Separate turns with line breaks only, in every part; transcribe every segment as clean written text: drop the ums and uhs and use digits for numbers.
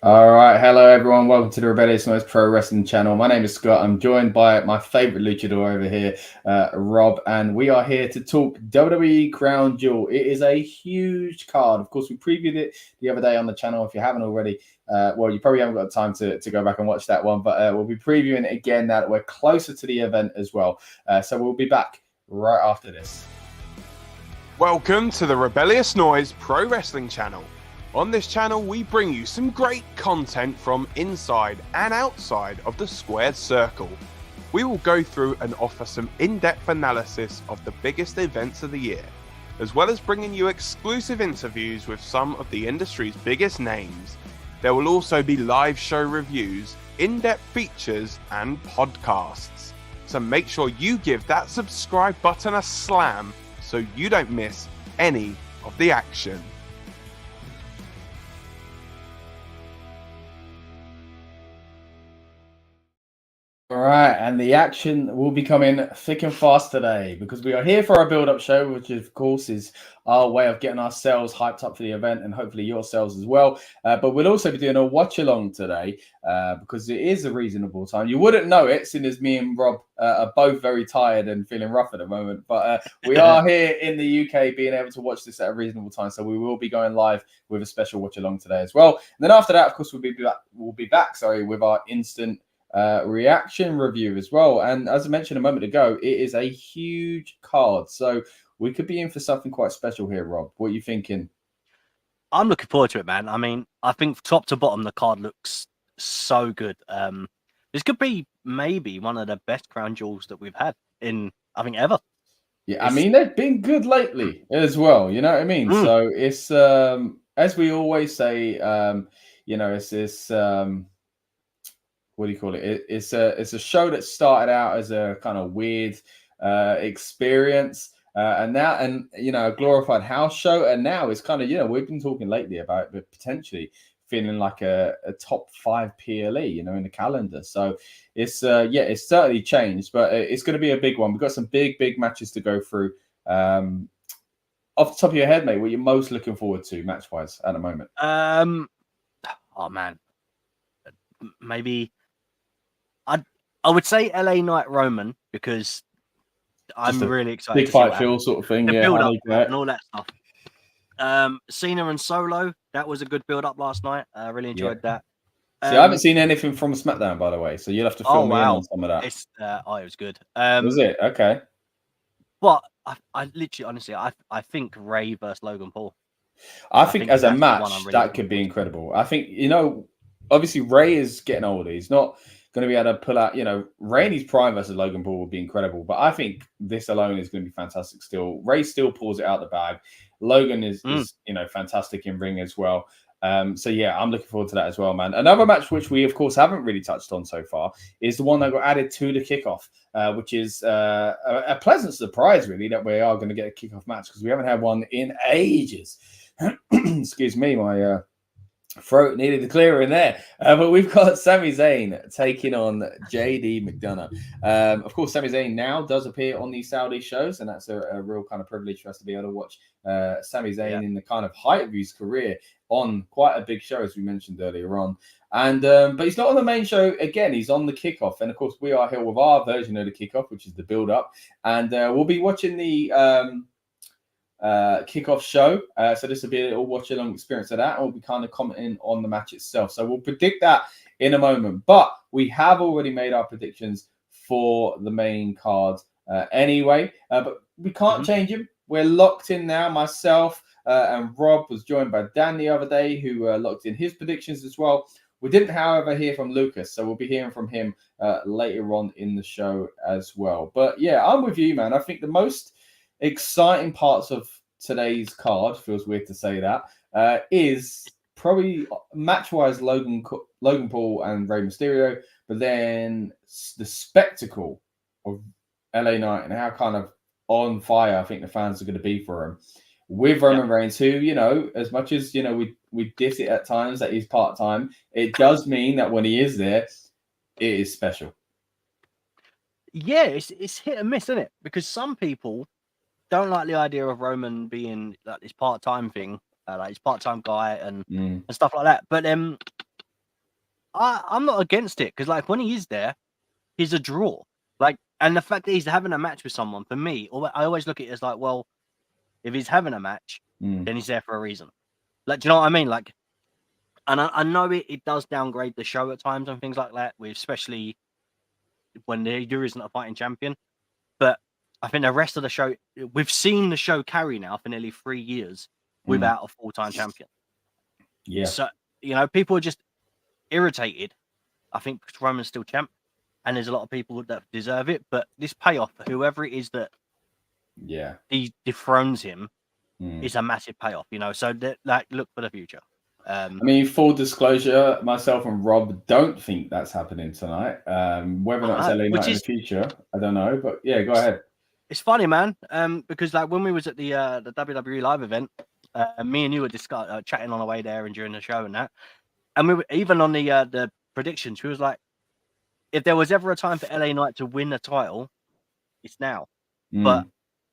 All right, hello everyone. Welcome to the Rebellious Noise Pro Wrestling channel. My name is Scott. I'm joined by my favorite luchador over here, Rob, and we are here to talk WWE Crown Jewel. It is a huge card. Of course, we previewed it the other day on the channel. If you haven't already, well, you probably haven't got time to go back and watch that one, but we'll be previewing it again now that we're closer to the event as well. So we'll be back right after this.
Welcome to the Rebellious Noise Pro Wrestling channel. On this channel, we bring you some great content from inside and outside of the squared circle. We will go through and offer some in-depth analysis of the biggest events of the year, as well as bringing you exclusive interviews with some of the industry's biggest names. There will also be live show reviews, in-depth features, and podcasts. So make sure you give that subscribe button a slam so you don't miss any of the action.
All right, and the action will be coming thick and fast today because we are here for our build-up show, which of course is our way of getting ourselves hyped up for the event and hopefully yourselves as well. But we'll also be doing a watch-along today because it is a reasonable time. You wouldn't know it, seeing as me and Rob are both very tired and feeling rough at the moment. But we are here in the UK being able to watch this at a reasonable time. So we will be going live with a special watch-along today as well. And then after that, of course, we'll be back with our instant reaction review as well. And as I mentioned a moment ago, it is a huge card, so we could be in for something quite special here. Rob, what are you thinking?
I'm looking forward to it, man. I mean, I think top to bottom the card looks so good. This could be maybe one of the best crown jewels that we've had in, I think, ever.
Yeah, I mean, they've been good lately as well, you know what I mean? So it's as we always say, it's this what do you call it? It's a show that started out as a kind of weird experience, and now a glorified house show, and now it's kind of we've been talking lately about it potentially feeling like a top 5 PLE, in the calendar. So it's it's certainly changed, but it's going to be a big one. We've got some big matches to go through. Off the top of your head, mate, what you're most looking forward to match wise at the moment?
Oh man, maybe. I would say LA Knight Roman because I'm really excited.
Big fight feel sort of thing,
the build up and all that stuff. Cena and Solo, that was a good build up last night. I really enjoyed that.
See, I haven't seen anything from SmackDown, by the way, so you'll have to fill me in on some of that.
It was good.
Was it? Okay.
But I literally, honestly, I think Ray versus Logan Paul.
I think as a match, that could be incredible. I think, obviously Ray is getting older. He's not going to be able to pull out, Ray in his prime versus Logan Paul would be incredible. But I think this alone is going to be fantastic still. Ray still pulls it out the bag. Logan is fantastic in ring as well. So yeah, I'm looking forward to that as well, man. Another match which we of course haven't really touched on so far is the one that got added to the kickoff, which is a pleasant surprise really that we are going to get a kickoff match because we haven't had one in ages. Excuse me, my throat needed to clear in there. But we've got Sami Zayn taking on JD McDonough. Of course, Sami Zayn now does appear on these Saudi shows, and that's a real kind of privilege for us to be able to watch Sami Zayn in the kind of height of his career on quite a big show, as we mentioned earlier on. And but he's not on the main show again. He's on the kickoff, and of course, we are here with our version of the kickoff, which is the build-up, and we'll be watching the kickoff show. So this will be a little watch-along experience of that, and we'll be kind of commenting on the match itself. So we'll predict that in a moment, but we have already made our predictions for the main card anyway. But we can't change them. We're locked in now. Myself and Rob was joined by Dan the other day, who locked in his predictions as well. We didn't, however, hear from Lucas, so we'll be hearing from him later on in the show as well. But yeah, I'm with you, man. I think the most exciting parts of today's card, feels weird to say that, is probably match-wise Logan Paul and Rey Mysterio, but then the spectacle of LA Knight and how kind of on fire I think the fans are going to be for him. With Roman Reigns, who, as much as, we diss it at times that he's part-time, it does mean that when he is there, it is special.
Yeah, it's hit and miss, isn't it? Because some people don't like the idea of Roman being like this part-time thing, like his part-time guy and stuff like that. But I'm not against it because, like, when he is there, he's a draw. Like, and the fact that he's having a match with someone, for me, I always look at it as like, well, if he's having a match, then he's there for a reason. Like, do you know what I mean? Like, and I know it does downgrade the show at times and things like that, with especially when there isn't a fighting champion. But I think the rest of the show, we've seen the show carry now for nearly 3 years without a full-time champion.
Yeah.
So, you know, people are just irritated. I think Roman's still champ, and there's a lot of people that deserve it. But this payoff, whoever it is that he dethrones him, is a massive payoff. You know, so like, look for the future.
I mean, full disclosure, myself and Rob don't think that's happening tonight. Whether or not it's LA Knight in the future, I don't know. But yeah, go ahead.
It's funny, man, because like when we was at the WWE live event, me and you were chatting on the way there and during the show and that, and we were even on the predictions. We was like, if there was ever a time for LA Knight to win the title, it's now. But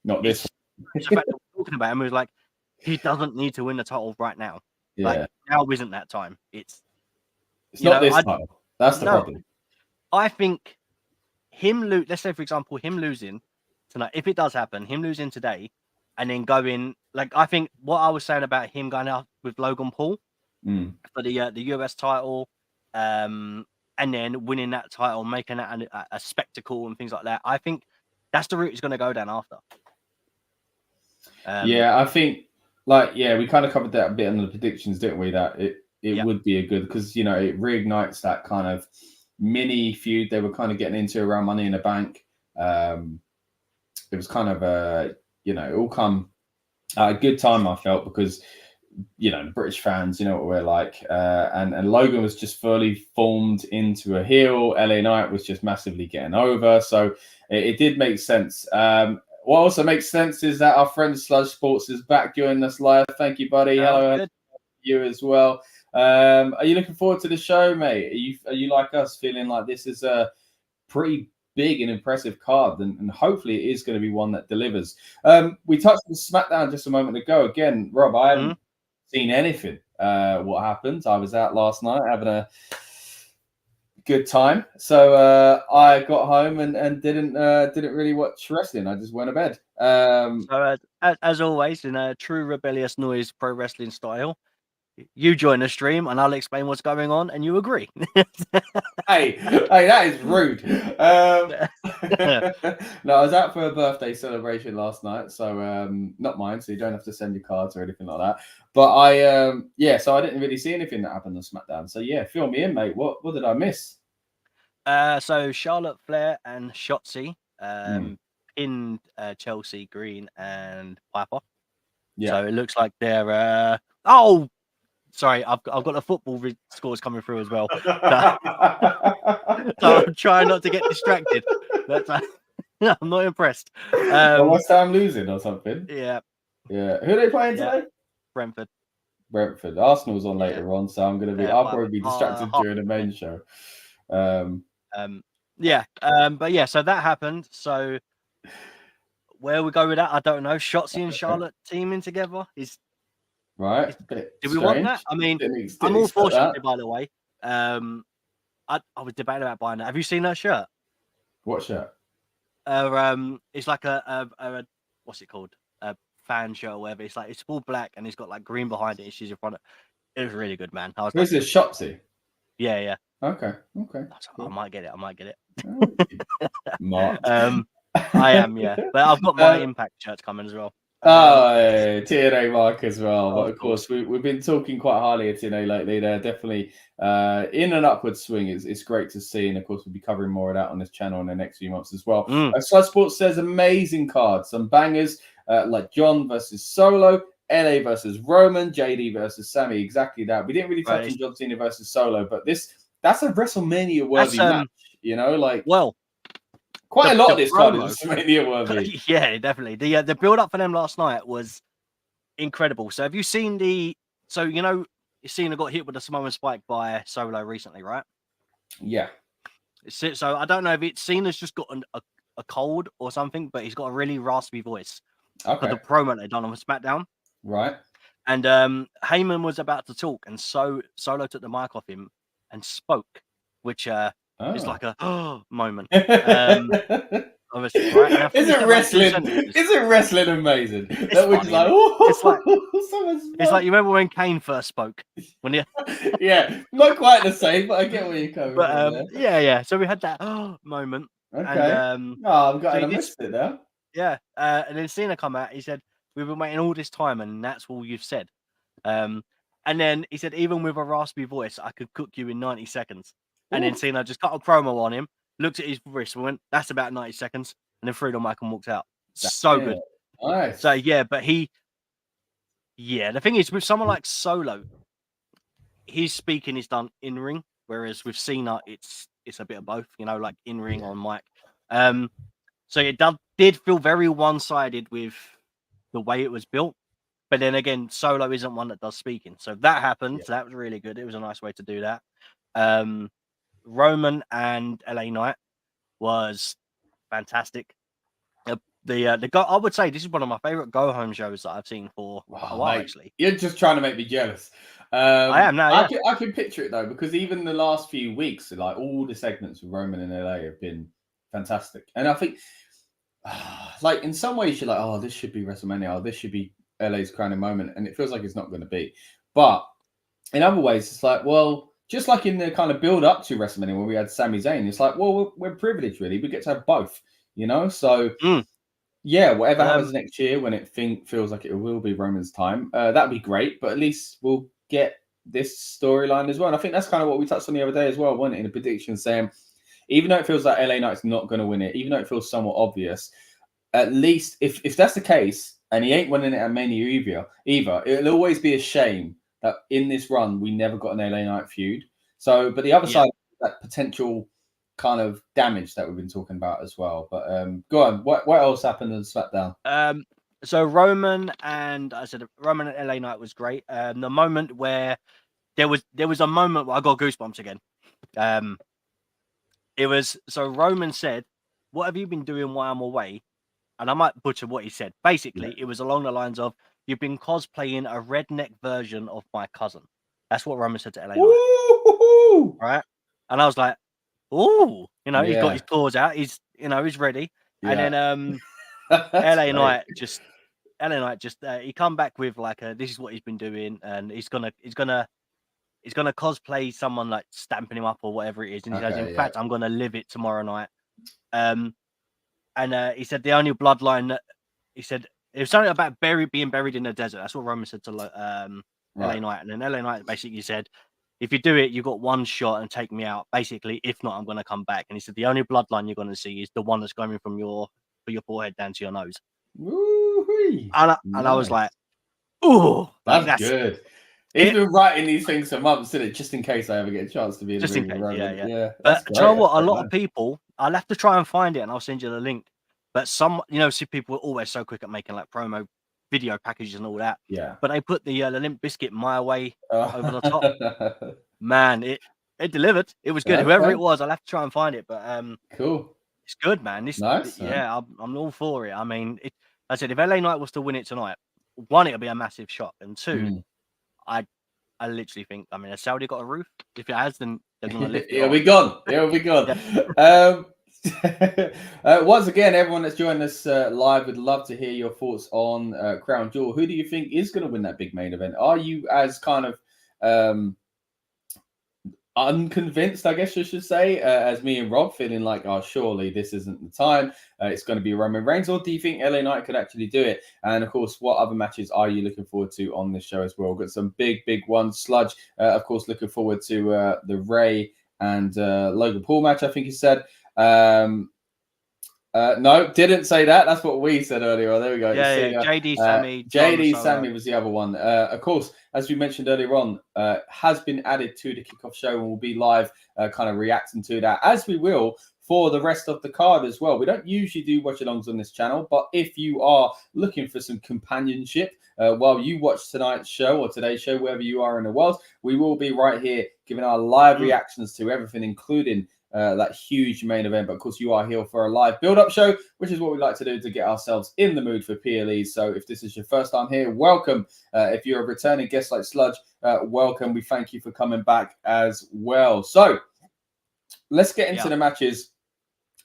not this.
It's the fact that we're talking about him. We was like, he doesn't need to win the title right now.
Yeah.
Like, now isn't that time. It's
not this time. That's the problem.
I think let's say, for example, him losing tonight, if it does happen, him losing today and then going, like, I think what I was saying about him going out with Logan Paul for the US title, and then winning that title, making that a spectacle and things like that, I think that's the route he's going to go down after.
I think, like, we kind of covered that a bit in the predictions, didn't we? That it would be a good, because, you know, it reignites that kind of mini feud they were kind of getting into around Money in the Bank. It was kind of you know, it all come at a good time, I felt, because, you know, British fans, you know what we're like, and Logan was just fully formed into a heel. LA Knight was just massively getting over, so it did make sense. What also makes sense is that our friend Sludge Sports is back joining us live. Thank you, buddy. Hello, you as well. Are you looking forward to the show, mate? Are you like us, feeling like this is a pretty big and impressive card, and hopefully it is going to be one that delivers? We touched on SmackDown just a moment ago. Again, Rob, I haven't seen anything. What happened? I was out last night having a good time, so I got home and didn't really watch wrestling. I just went to bed.
So as always, in a true Rebellious Noise pro wrestling style, you join the stream and I'll explain what's going on, and you agree.
hey, that is rude. No, I was out for a birthday celebration last night, so not mine, so you don't have to send your cards or anything like that. But so I didn't really see anything that happened on SmackDown. So yeah, fill me in, mate. What did I miss?
So Charlotte Flair and Shotzi pinned Chelsea Green and Piper. Yeah. So it looks like they're sorry, I've got the football scores coming through as well. So I'm trying not to get distracted. I'm not impressed.
West Ham losing or something?
Yeah.
Yeah. Who are they playing today?
Brentford.
Arsenal's on later on, so I'm gonna be. I'll probably be distracted during the main show.
But yeah, so that happened. So where we go with that, I don't know. Shotzi and Charlotte teaming together is
right.
Do we want that? I mean, I'm all for Shotzi, by the way. I was debating about buying that. Have you seen her shirt?
What shirt?
It's like a what's it called? A fan shirt or whatever. It's like it's all black and it's got like green behind it. And she's in front of it. It was really good, man.
Who's this, Shotzi?
Yeah.
Okay.
I might get it.
Mark.
I am, yeah. But I've got my Impact shirts coming as well.
TNA Mark as well. But of course, we've been talking quite highly of TNA lately. They're definitely in an upward swing. It's great to see. And of course, we'll be covering more of that on this channel in the next few months as well. Sludge Sports says amazing cards. Some bangers like John versus Solo, LA versus Roman, JD versus Sammy. Exactly that. We didn't really touch on John Cena versus Solo, but that's a WrestleMania worthy match. You know, like, well, quite a lot of this card is WrestleMania worthy.
Yeah, definitely. The build up for them last night was incredible. So have you seen Cena got hit with a Samoan spike by Solo recently, right?
Yeah.
So I don't know if Cena's just got a cold or something, but he's got a really raspy voice.
Okay.
For the promo they done on SmackDown.
Right.
And Heyman was about to talk, and Solo took the mic off him and spoke, which is like a moment. Obviously, right? And
Isn't wrestling amazing?
It's funny,
like,
it's like you remember when Kane first spoke when he...
yeah, not quite the same, but I get where you're coming from there.
Yeah. So we had that moment.
Okay.
And,
I've got to miss it now.
Yeah, and then Cena come out. He said, "We've been waiting all this time, and that's all you've said." And then he said, "Even with a raspy voice, I could cook you in 90 seconds." And then Cena just cut a promo on him, looked at his wrist, and went, "That's about 90 seconds," and then threw the mic and walked out. So good.
Nice.
So yeah, but the thing is, with someone like Solo, his speaking is done in ring, whereas with Cena, it's a bit of both. Like in ring on mic. So it did feel very one-sided with the way it was built. But then again, Solo isn't one that does speaking. So that happened. Yeah. So that was really good. It was a nice way to do that. Roman and LA Knight was fantastic. I would say this is one of my favorite go-home shows that I've seen for a while, mate, actually.
You're just trying to make me jealous.
I am now. Yeah.
I can picture it, though, because even the last few weeks, like all the segments with Roman and LA have been fantastic. And I think, like, in some ways, you're like, oh, this should be WrestleMania. Oh, this should be LA's crowning moment. And it feels like it's not going to be. But in other ways, it's like, well, just like in the kind of build up to WrestleMania when we had Sami Zayn, it's like, well, we're privileged, really. We get to have both, So, yeah, whatever happens next year when it feels like it will be Roman's time, that'd be great. But at least we'll get this storyline as well. And I think that's kind of what we touched on the other day as well, wasn't it? In a prediction saying, even though it feels like LA Knight's not going to win it, even though it feels somewhat obvious, at least if that's the case and he ain't winning it at Mania either, it'll always be a shame that in this run we never got an LA Knight feud. So, but the other side, that potential kind of damage that we've been talking about as well. But go on, what else happened in SmackDown?
So Roman and LA Knight was great. The moment where there was a moment where I got goosebumps again. It was, so Roman said, "What have you been doing while I'm away?" And I might butcher what he said. Basically, it was along the lines of, "You've been cosplaying a redneck version of my cousin." That's what Roman said to LA Knight. Right? And I was like, ooh, he's got his claws out. He's ready. Yeah. And then LA Knight just he come back with like this is what he's been doing, and he's gonna cosplay someone like stamping him up or whatever it is. And he says, in fact, I'm gonna live it tomorrow night. And he said the only bloodline that he said it was something about being buried in the desert. That's what Roman said to LA Knight. And then LA Knight basically said, "If you do it, you got one shot and take me out. Basically, if not, I'm going to come back." And he said the only bloodline you're going to see is the one that's going from your forehead down to your nose.
Woo-hee.
And I was like, "Ooh,
that's good." He's been writing these things for months, isn't it? Just in case I ever get a chance to be in the ring with Roman. Yeah.
But do you know what? A lot of people, I'll have to try and find it, and I'll send you the link. But some people are always so quick at making like promo video packages and all that. Yeah. But they put the Limp Bizkit My Way over the top. Man, it delivered. It was good. Whoever it was, I'll have to try and find it. But
cool.
It's good, man.
Nice.
I'm all for it. I mean, I said if LA Knight was to win it tonight, one, it'll be a massive shock, and two, I literally think, I mean, has Saudi got a roof? If it has, then they're gonna lift it.
It'll be gone. Once again, everyone that's joined us live would love to hear your thoughts on Crown Jewel. Who do you think is going to win that big main event? Are you as kind of unconvinced, I guess you should say, as me and Rob, feeling like, oh, surely this isn't the time, it's going to be Roman Reigns, or do you think LA Knight could actually do it? And of course, what other matches are you looking forward to on this show as well? We've got some big ones. Sludge, of course, looking forward to the Ray and Logan Paul match, I think he said. No, didn't say that. That's what we said earlier. Oh, there we go.
Yeah, JD Sammy.
JD Sammy was the other one. Of course, as we mentioned earlier on, has been added to the Kickoff show and will be live kind of reacting to that, as we will for the rest of the card as well. We don't usually do watch-alongs on this channel, but if you are looking for some companionship while you watch tonight's show or today's show, wherever you are in the world, we will be right here giving our live reactions to everything, including that huge main event. But of course, you are here for a live build-up show, which is what we like to do to get ourselves in the mood for PLE. So if this is your first time here, welcome. If you're a returning guest like Sludge, welcome. We thank you for coming back as well. So let's get into the matches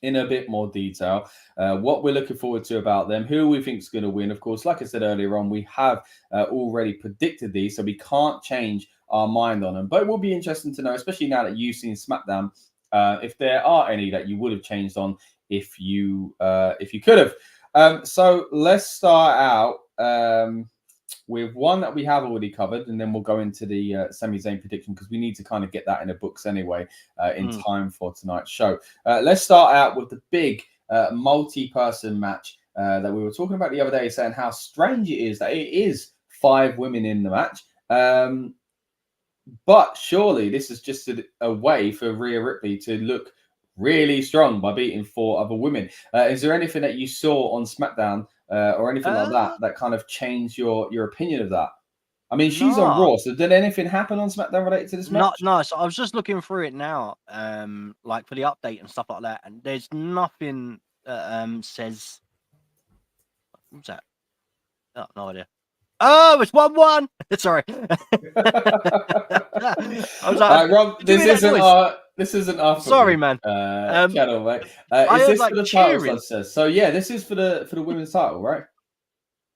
in a bit more detail, what we're looking forward to about them, who we think is going to win. Of course, like I said earlier on, we have already predicted these, so we can't change our mind on them. But it will be interesting to know, especially now that you've seen SmackDown, if there are any that you would have changed on if you could have. So let's start out with one that we have already covered, and then we'll go into the Sami Zayn prediction because we need to kind of get that in the books anyway in time for tonight's show. Let's start out with the big multi-person match that we were talking about the other day, saying how strange it is that it is 5 women in the match. But surely this is just a way for Rhea Ripley to look really strong by beating 4 other women. Is there anything that you saw on SmackDown or anything like that kind of changed your opinion of that? I mean, she's on Raw, so did anything happen on SmackDown related to this match?
No. So I was just looking through it now, like for the update and stuff like that, and there's nothing says. What's that? Oh, no idea. Oh, it's 1-1. Sorry. I was like,
Rob, this isn't our
sorry, man.
Channel, mate. Is this for the title? So yeah, this is for the women's title, right?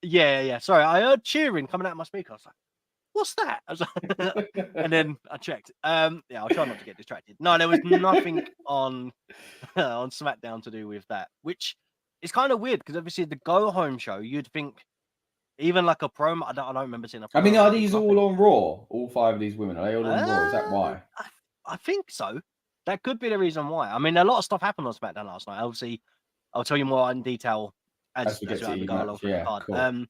Yeah. Sorry, I heard cheering coming out of my speaker. I was like, "What's that?" I was like, and then I checked. I'll try not to get distracted. No, there was nothing on SmackDown to do with that, which is kind of weird because obviously the Go Home show, you'd think. Even like a promo, I don't remember seeing a promo.
I mean, are these all on Raw? All 5 of these women, are they all on Raw? Is that why?
I think so. That could be the reason why. I mean, a lot of stuff happened on SmackDown last night. Obviously, I'll tell you more in detail as we go along through the card. Cool.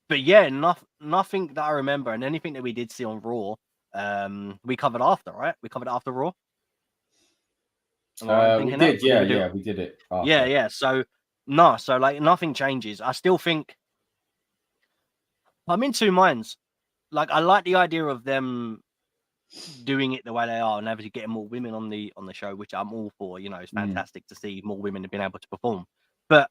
But yeah, nothing that I remember, and anything that we did see on Raw, we covered after, right? We covered after Raw.
We did, yeah, we did it. After.
Yeah. So like nothing changes. I still think. I'm in 2 minds. Like, I like the idea of them doing it the way they are and obviously getting more women on the show, which I'm all for. You know, it's fantastic to see more women being able to perform. But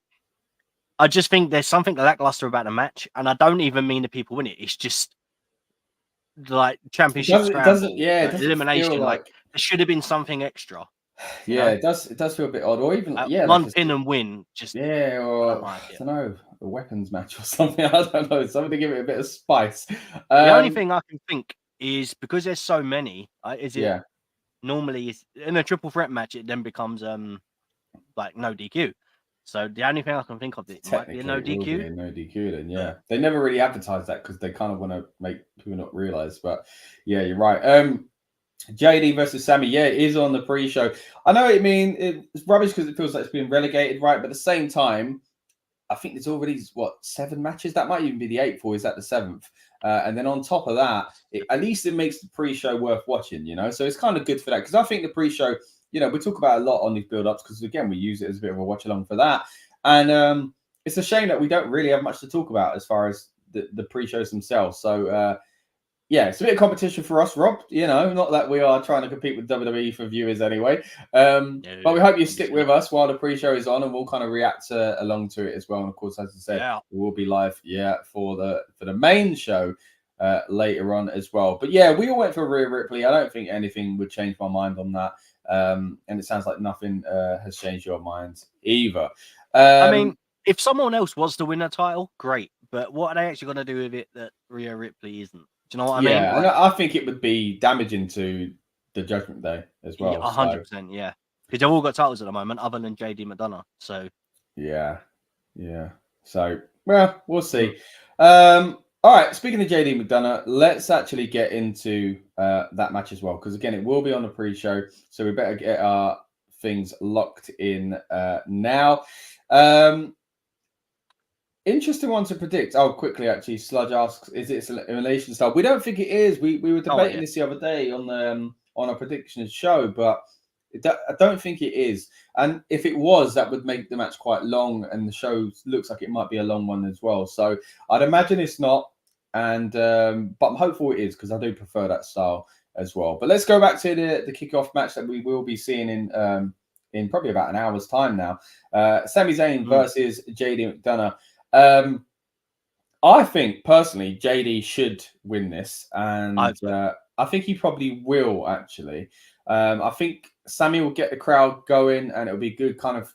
I just think there's something lackluster about the match, and I don't even mean the people win it. It's just like championship scramble, elimination. Like there should have been something extra.
Yeah, it does feel a bit odd, or even
one pin and win. Just
or I don't know, a weapons match or something. I don't know, something to give it a bit of spice.
The only thing I can think is because there's so many. Normally is in a triple threat match, it then becomes like no DQ. So the only thing I can think of might be a no DQ.
No DQ, then yeah. They never really advertise that because they kind of want to make people not realize. But yeah, you're right. JD versus Sami, yeah, it is on the pre-show. I know it mean it's rubbish because it feels like it's been relegated, right? But at the same time, I think there's already 7 matches. That might even be the 8th, or is that the 7th? And then on top of that, at least it makes the pre-show worth watching, you know. So it's kind of good for that because I think the pre-show, you know, we talk about a lot on these build-ups because again we use it as a bit of a watch along for that. And it's a shame that we don't really have much to talk about as far as the pre-shows themselves. So. Yeah, it's a bit of competition for us, Rob. You know, not that we are trying to compete with WWE for viewers anyway. But we hope you stick with us while the pre-show is on, and we'll kind of react along to it as well. And of course, as I said, we will be live, for the main show later on as well. But yeah, we all went for Rhea Ripley. I don't think anything would change my mind on that. And it sounds like nothing has changed your mind either.
I mean, if someone else was to win a title, great. But what are they actually going to do with it that Rhea Ripley isn't? Do you know what I mean?
Yeah, and I think it would be damaging to the Judgment Day as well.
100%, yeah. Because they've all got titles at the moment, other than JD McDonough. So
yeah. So well, we'll see. All right. Speaking of JD McDonough, let's actually get into that match as well, because again, it will be on the pre-show, so we better get our things locked in now. Interesting one to predict. Oh, quickly, actually, Sludge asks, is it elimination style? We don't think it is. We were debating this the other day on a prediction show, but I don't think it is. And if it was, that would make the match quite long, and the show looks like it might be a long one as well. So I'd imagine it's not, and but I'm hopeful it is because I do prefer that style as well. But let's go back to the kickoff match that we will be seeing in probably about an hour's time now. Sami Zayn versus JD McDonough. I think personally JD should win this, and I think he probably will actually. I think Sami will get the crowd going, and it'll be good kind of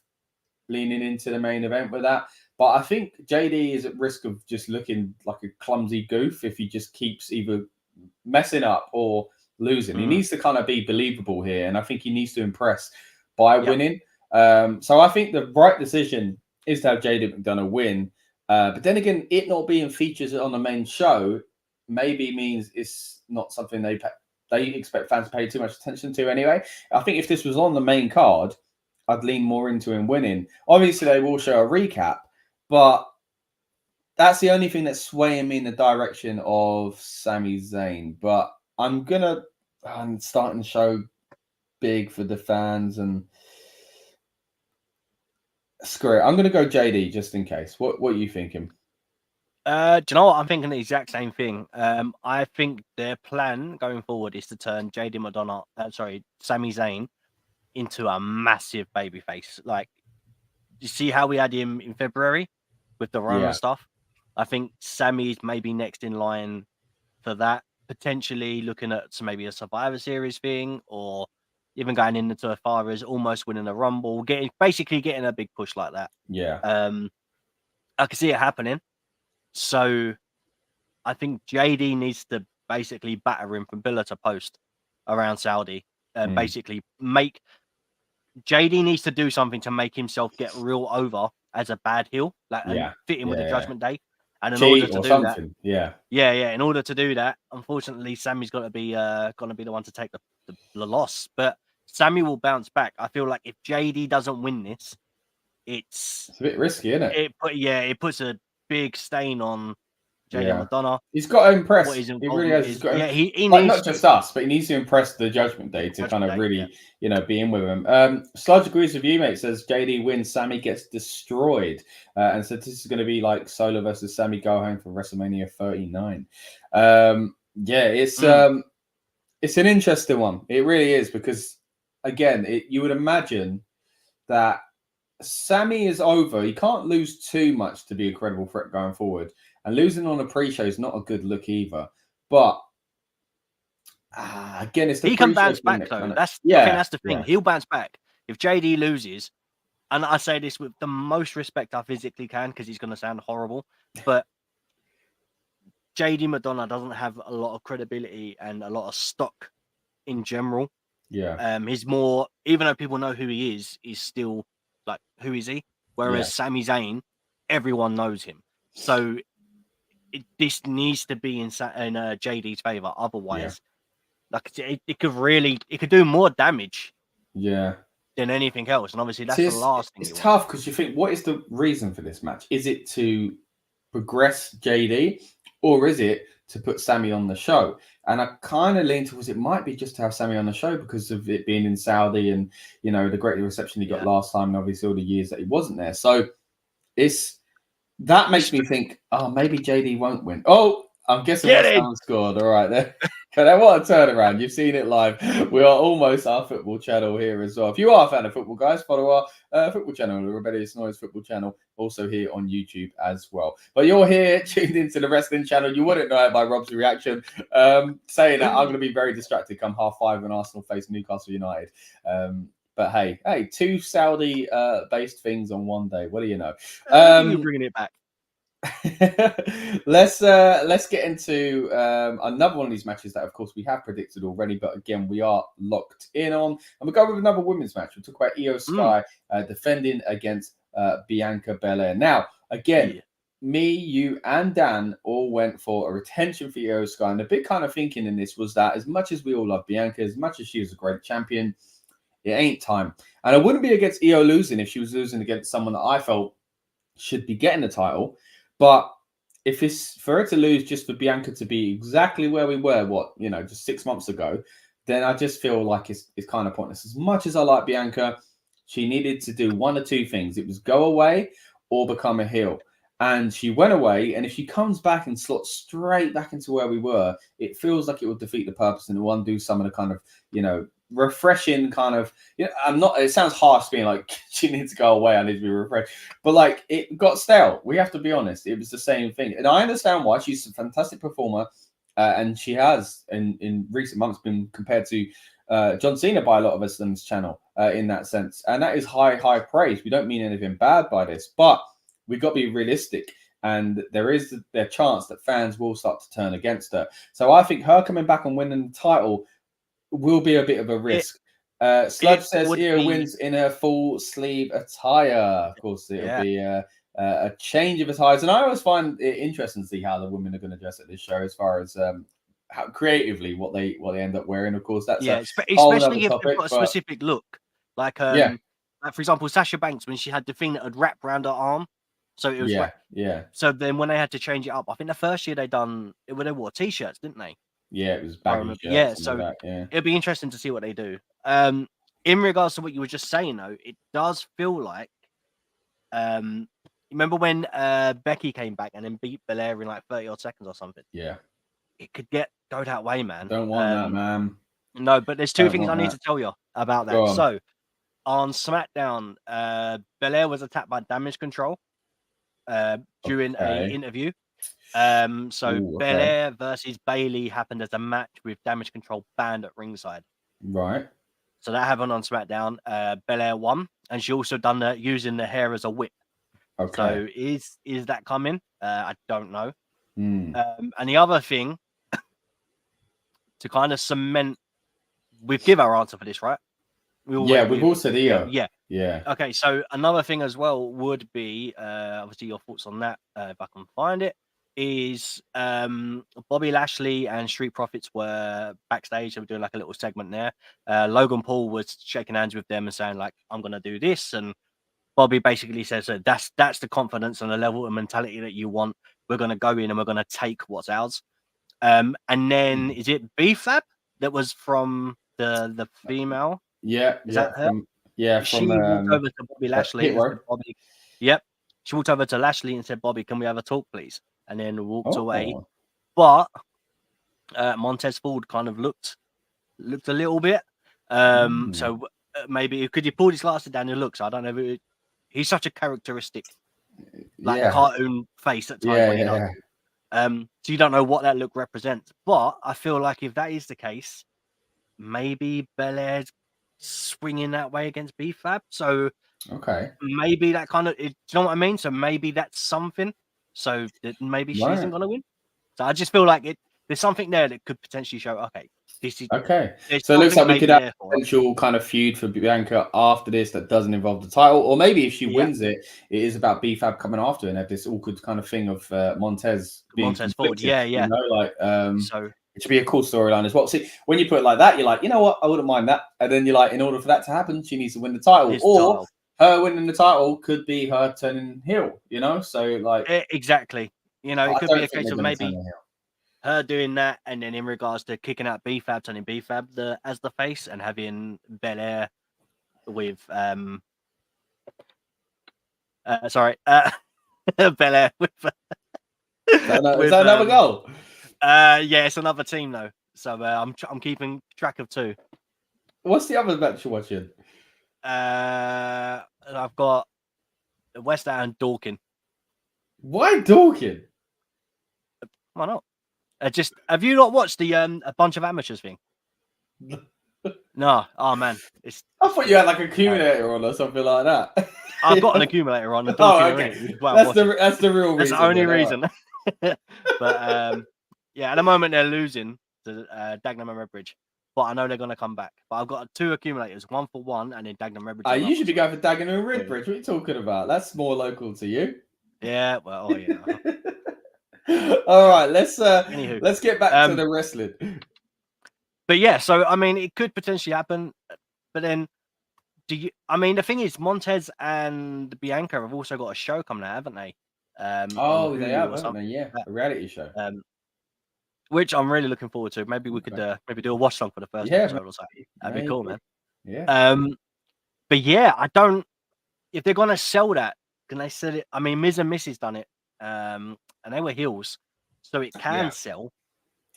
leaning into the main event with that. But I think JD is at risk of just looking like a clumsy goof if he just keeps either messing up or losing. He needs to kind of be believable here, and I think he needs to impress by winning. So I think the right decision is to have JD McDonough win. But then again, it not being featured on the main show maybe means it's not something they expect fans to pay too much attention to anyway. I think if this was on the main card, I'd lean more into him winning. Obviously, they will show a recap, but that's the only thing that's swaying me in the direction of Sami Zayn. But I'm starting to show big for the fans, and screw it. I'm going to go JD just in case. What are you thinking?
Do you know what? I'm thinking the exact same thing. I think their plan going forward is to turn Sami Zayn into a massive babyface. Like, you see how we had him in February with the Rona stuff? I think Sammy's maybe next in line for that. Potentially looking at maybe a Survivor Series thing, or even going into as far as almost winning a Rumble, basically getting a big push like that.
Yeah.
I can see it happening. So I think JD needs to basically batter him from pillar to post around Saudi. Basically JD needs to do something to make himself get real over as a bad heel, and fit in with the Judgment Day. And in order to do that, in order to do that, unfortunately, Sammy's got to be the one to take the loss. But Sammy will bounce back. I feel like if JD doesn't win this, it's
a bit risky, isn't it?
It puts a big stain on JD McDonough.
He's got to impress. He really has. He's got to,
he needs
not just us, but he needs to impress the Judgment Day to kind of really, be in with him. Sludge agrees with you, mate. Says JD wins, Sammy gets destroyed, and so this is going to be like Solo versus Sammy go home for WrestleMania 39. It's an interesting one. It really is, because again, you would imagine that Sammy is over. He can't lose too much to be a credible threat going forward. And losing on a pre-show is not a good look either. But again, it's
he can bounce back though. I think that's the thing. He'll bounce back if JD loses. And I say this with the most respect I physically can, because he's going to sound horrible. But JD McDonough doesn't have a lot of credibility and a lot of stock in general.
Yeah.
He's more, even though people know who he is, he's still like, who is he? Whereas Sami Zayn, everyone knows him. So this needs to be in JD's favor. Otherwise, it could do more damage. Than anything else. And obviously that's the last thing.
It's tough because you think, what is the reason for this match? Is it to progress JD, or is it to put Sammy on the show? And I kind of lean towards it might be just to have Sammy on the show because of it being in Saudi and, the great reception he got last time, and obviously all the years that he wasn't there. So that makes me think, maybe JD won't win. Oh, I'm guessing that sound scored. All right, there. What a turnaround. You've seen it live. We are almost our football channel here as well. If you are a fan of football, guys, follow our football channel, the Rebellious Noise football channel, also here on YouTube as well. But you're here tuned into the wrestling channel. You wouldn't know it by Rob's reaction. Saying that, I'm going to be very distracted come 5:30 when Arsenal face Newcastle United. But hey, two Saudi-based things on one day. What do you know?
You're bringing it back.
Let's get into another one of these matches that, of course, we have predicted already, but again, we are locked in on, and we'll go with another women's match. We'll talk about Iyo Sky defending against Bianca Belair. Now, again, me, you, and Dan all went for a retention for Iyo Sky, and the big kind of thinking in this was that as much as we all love Bianca, as much as she was a great champion, it ain't time. And I wouldn't be against Iyo losing if she was losing against someone that I felt should be getting the title. But if it's for her to lose just for Bianca to be exactly where we were, just 6 months ago, then I just feel like it's kind of pointless. As much as I like Bianca, she needed to do one or two things. It was go away or become a heel. and she went away. And if she comes back and slots straight back into where we were, it feels like it would defeat the purpose and it will undo some of the kind of, refreshing kind of, it sounds harsh being like, she needs to go away, I need to be refreshed. But like, it got stale. We have to be honest. It was the same thing. And I understand why. She's a fantastic performer. And she has, in recent months, been compared to John Cena by a lot of us on this channel in that sense. And that is high praise. We don't mean anything bad by this, but we've got to be realistic. And there is the chance that fans will start to turn against her. So I think her coming back and winning the title will be a bit of a risk. Sludge says Iyo wins in her full sleeve attire. Of course, it'll be a change of attires. And I always find it interesting to see how the women are going to dress at this show as far as how creatively what they end up wearing. Of course, that's
especially if they've got a specific look. Like, like for example, Sasha Banks, when she had the thing that would wrap around her arm. So it was So then when they had to change it up, I think the first year they wore t-shirts, didn't they?
Yeah, it was baggy shirts.
So it'll be interesting to see what they do. In regards to what you were just saying, though, it does feel like remember when Becky came back and then beat Belair in like 30 odd seconds or something?
Yeah.
It could go that way, man.
Don't want that, man.
No, but there's two things I need to tell you about that. So on SmackDown, Belair was attacked by Damage Control during an interview. Belair versus Bayley happened as a match with Damage Control banned at ringside.
Right.
So that happened on SmackDown. Belair won, and she also done that using the hair as a whip.
Okay.
So is that coming? I don't know. And the other thing to kind of cement, we've given our answer for this, right?
We've all said Iyo.
Yeah. Okay, so another thing as well would be, obviously your thoughts on that, if I can find it, is Bobby Lashley and Street Profits were backstage. They were doing like a little segment there. Logan Paul was shaking hands with them and saying like, I'm going to do this. And Bobby basically says that that's the confidence and the level of mentality that you want. We're going to go in and we're going to take what's ours. And then is it B-Fab that was from the female?
Yeah.
Is that her? She walked over to Bobby Lashley. She walked over to Lashley and said, Bobby, can we have a talk, please? And then walked away. But Montez Ford kind of looked a little bit. So maybe could you pull his glasses down and look? So I don't know. He's such a characteristic, cartoon face at times. So you don't know what that look represents. But I feel like if that is the case, maybe Belair's swinging that way against B-Fab. So maybe that kind of, do you know what I mean? So maybe that's something. So that maybe she isn't going to win. So I just feel like there's something there that could potentially show, this is
so it looks like we could have a potential kind of feud for Bianca after this that doesn't involve the title, or maybe if she wins it is about B-Fab coming after and have this awkward kind of thing of Montez Ford.
So
it should be a cool storyline as well. See, when you put it like that, you're like, you know what, I wouldn't mind that. And then you're like, in order for that to happen, she needs to win the title, her winning the title could be her turning heel. So like
exactly. It could be a case of maybe her doing that, and then in regards to kicking out B-Fab, turning B-Fab as the face, and having Belair with Belair with.
Is that another goal?
It's another team though. So I'm keeping track of two.
What's the other match you're watching?
I've got West and Dawkins.
Why Dawkins?
Why not? Just have you not watched the A Bunch of Amateurs thing? No. Oh man,
I thought you had like an accumulator on or something like that.
I've got an accumulator on.
That's the real reason.
That's the only reason. But at the moment they're losing to Dagenham and Redbridge. But I know they're going to come back. But I've got two accumulators, one for one, and then Dagenham and Redbridge.
You should be going for Dagenham and Redbridge. What are you talking about? That's more local to you.
Yeah, well,
All right, let's get back to the wrestling.
But yeah, so I mean, it could potentially happen. But then, the thing is, Montez and Bianca have also got a show coming out, haven't they?
They have, haven't they? Yeah, a reality show.
Which I'm really looking forward to. Maybe we could maybe do a watch song for the first episode or something. That'd be cool, man.
Yeah.
But yeah, I don't. If they're gonna sell that, can they sell it? I mean, Miz and Missy's done it. and they were heels, so it can sell.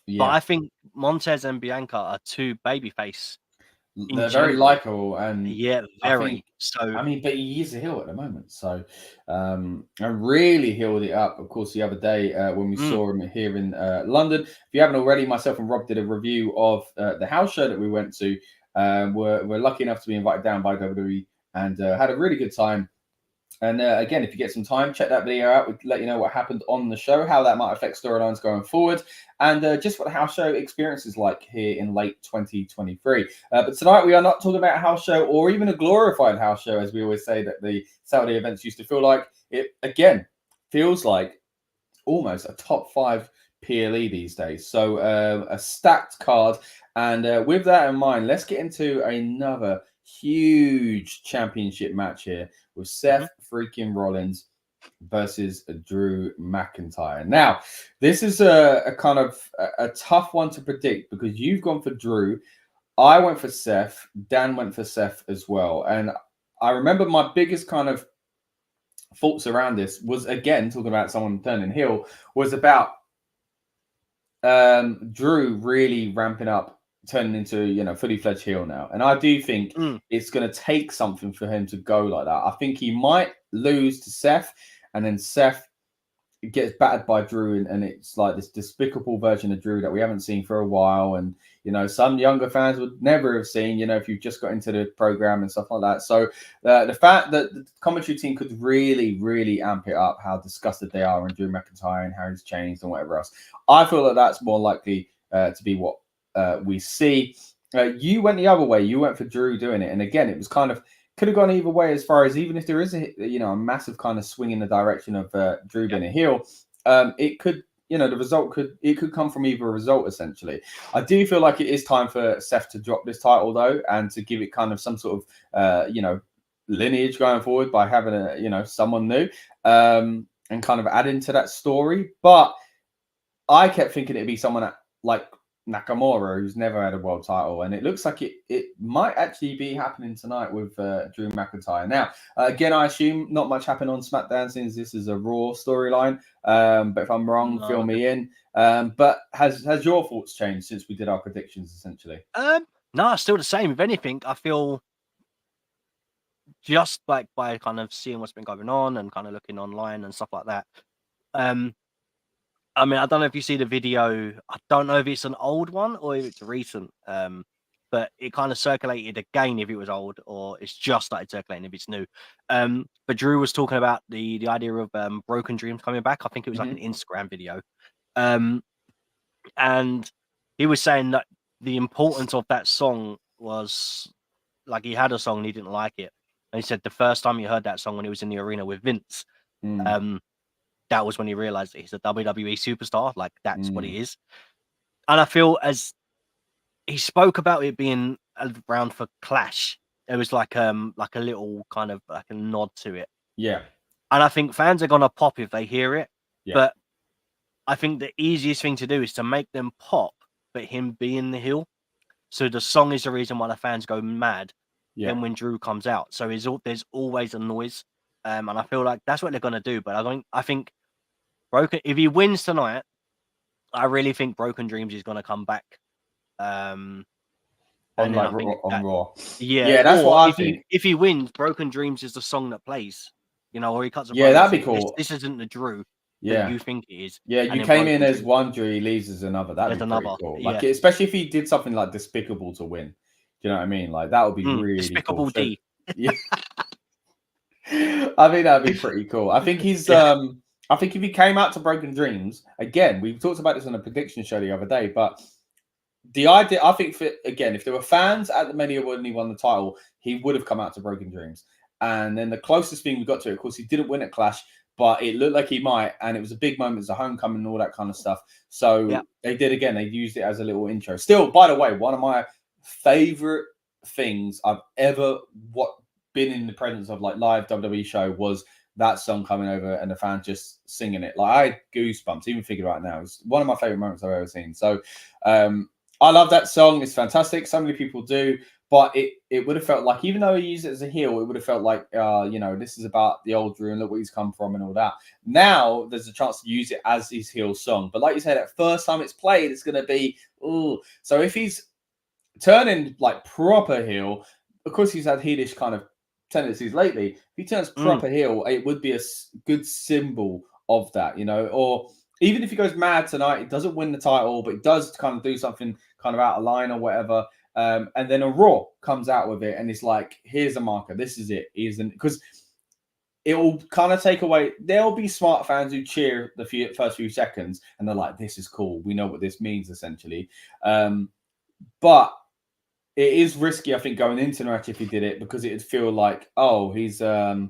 Yeah.
But I think Montez and Bianca are two babyface.
They're very likable, and
very.
I mean, but he is a heel at the moment, so and really healed it up. Of course, the other day when we saw him here in London. If you haven't already, myself and Rob did a review of the house show that we went to. We're lucky enough to be invited down by WWE and had a really good time. And again, if you get some time, check that video out. We'll let you know what happened on the show, how that might affect storylines going forward, and just what the house show experience is like here in late 2023. But tonight, we are not talking about a house show or even a glorified house show, as we always say that the Saturday events used to feel like. It, again, feels like almost a top 5 PLE these days. So a stacked card. And with that in mind, let's get into another huge championship match here with Seth freaking Rollins versus Drew McIntyre. Now, this is a kind of a tough one to predict because you've gone for Drew. I went for Seth. Dan went for Seth as well. And I remember my biggest kind of thoughts around this was, again, talking about someone turning heel, was about Drew really ramping up, turning into, fully fledged heel now. And I do think it's going to take something for him to go like that. I think he might lose to Seth, and then Seth gets battered by Drew, and it's like this despicable version of Drew that we haven't seen for a while. And, some younger fans would never have seen, if you've just got into the program and stuff like that. So the fact that the commentary team could really, really amp it up, how disgusted they are on Drew McIntyre and how he's changed and whatever else. I feel that that's more likely to be what we see. You went the other way. You went for Drew doing it. And again, it was kind of could have gone either way as far as even if there is a massive kind of swing in the direction of Drew being a heel, it could, the result could come from either result essentially. I do feel like it is time for Seth to drop this title though, and to give it kind of some sort of lineage going forward by having someone new and kind of adding to that story. But I kept thinking it'd be someone like Nakamura, who's never had a world title, and it looks like it might actually be happening tonight with Drew McIntyre. Now, again, I assume not much happened on SmackDown since this is a Raw storyline. But if I'm wrong, fill me in. But has your thoughts changed since we did our predictions, essentially?
No, still the same. If anything, I feel just like by kind of seeing what's been going on and kind of looking online and stuff like that. I mean, I don't know if you see the video. I don't know if it's an old one or if it's recent. But it kind of circulated again if it was old, or it's just started circulating if it's new. But Drew was talking about the idea of Broken Dreams coming back. I think it was like an Instagram video. And he was saying that the importance of that song was like he had a song and he didn't like it. And he said the first time he heard that song when he was in the arena with Vince, that was when he realized that he's a WWE superstar. Like that's what he is. And I feel as he spoke about it being around for Clash, it was like a little kind of like a nod to it.
Yeah.
And I think fans are gonna pop if they hear it.
Yeah.
But I think the easiest thing to do is to make them pop, but him being the heel. So the song is the reason why the fans go mad.
Yeah.
Then when Drew comes out, so there's always a noise. And I feel like that's what they're gonna do. But I think Broken, if he wins tonight, I really think Broken Dreams is gonna come back. On
Raw.
Yeah,
that's what I think.
If he wins, Broken Dreams is the song that plays. Or he cuts a
that'd be cool.
This isn't the Drew.
Yeah,
you think it is.
Yeah, you came in as one Drew, he leaves as another. That'd be pretty cool. Like, especially if he did something like Despicable to win. Do you know what I mean? Like that would be really
Despicable
cool.
D.
Yeah, I think that'd be pretty cool. I think he's. I think if he came out to Broken Dreams again, we talked about this on a prediction show the other day, but the idea, I think, if there were fans at the Mania when he won the title, he would have come out to Broken Dreams. And then the closest thing we got to it, of course, he didn't win at Clash, but it looked like he might, and it was a big moment as a homecoming and all that kind of stuff. So they did again. They used it as a little intro. Still, by the way, one of my favorite things I've ever been in the presence of, like live WWE show, was that song coming over and the fans just singing it. Like I had goosebumps, even thinking about it now. It's one of my favorite moments I've ever seen. So I love that song. It's fantastic. So many people do. But it would have felt like, even though he used it as a heel, it would have felt like, this is about the old Drew and look where he's come from and all that. Now there's a chance to use it as his heel song. But like you said, at first time it's played, it's going to be, ooh. So if he's turning like proper heel, of course he's had heelish kind of tendencies lately. If he turns proper heel, it would be a good symbol of that, or even if he goes mad tonight, it doesn't win the title, but it does kind of do something kind of out of line or whatever. And then a Raw comes out with it, and it's like, here's a marker. This is it. Because it will kind of take away. There'll be smart fans who cheer the first few seconds, and they're like, "This is cool. We know what this means," essentially. But it is risky, I think, going into the match if he did it, because it'd feel like, oh, he's like,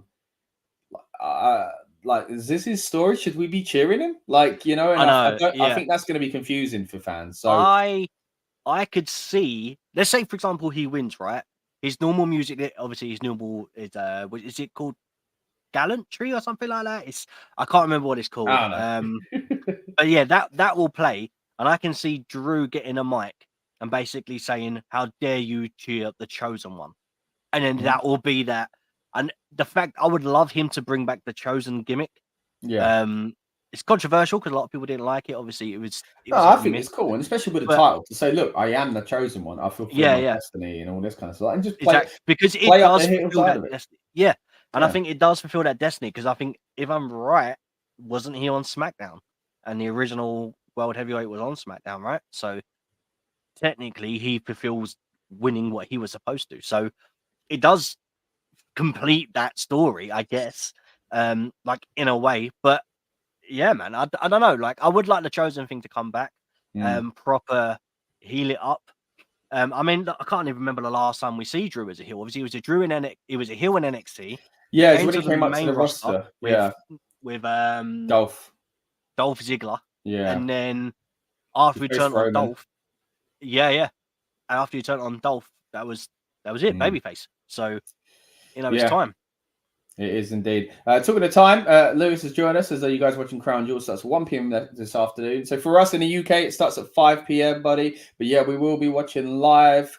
is this his story? Should we be cheering him? Like, and I think that's going to be confusing for fans. So
I could see, let's say, for example, he wins, right? His normal music, obviously, his normal is it called Gallantry or something like that? I can't remember what it's called. But yeah, that will play, and I can see Drew getting a mic and basically saying, "How dare you cheer the chosen one?" And then that will be that. And the fact, I would love him to bring back the chosen gimmick.
Yeah.
It's controversial because a lot of people didn't like it. Obviously, it was
I think it's cool, and especially with the title, to say, "Look, I am the chosen one. I fulfill my destiny," and all this kind of stuff, and just play
because it
play
does fulfill that destiny. Yeah, and I think it does fulfill that destiny, because I think, if I'm right, wasn't he on SmackDown, and the original World Heavyweight was on SmackDown, right? So technically, he fulfills winning what he was supposed to. So it does complete that story, I guess, like, in a way. But yeah, man, I don't know. Like, I would like the chosen thing to come back, proper heal it up. I mean, I can't even remember the last time we see Drew as a heel. Obviously, he was a Drew in NXT. He was a heel in NXT.
Yeah, it's when he came up to the roster.
With
Dolph
Ziggler.
Yeah,
and then after we turned on Dolph, and after you turned on Dolph, that was it, babyface. So it's time.
It is indeed. Talking of time, Lewis has joined us as you guys watching Crown Jewel. Starts at 1 p.m. this afternoon. So for us in the UK, it starts at 5 p.m., buddy. But yeah, we will be watching live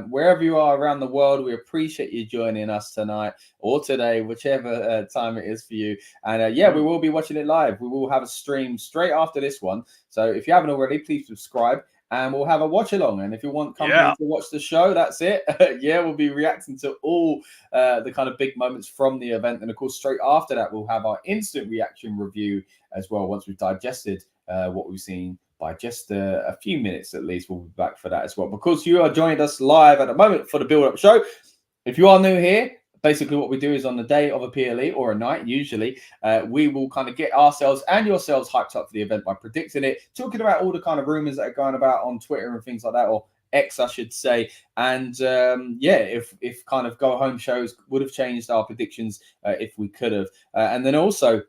wherever you are around the world. We appreciate you joining us tonight or today, whichever time it is for you. And we will be watching it live. We will have a stream straight after this one. So if you haven't already, please subscribe. And we'll have a watch along. And if you want company to watch the show, that's it. We'll be reacting to all the kind of big moments from the event. And of course, straight after that, we'll have our instant reaction review as well. Once we've digested what we've seen by just a few minutes at least, we'll be back for that as well. Because you are joining us live at the moment for the build-up show. If you are new here, basically what we do is on the day of a PLE or a night, usually, we will kind of get ourselves and yourselves hyped up for the event by predicting it, talking about all the kind of rumors that are going about on Twitter and things like that, or X, I should say. And if kind of go home shows would have changed our predictions if we could have. And then also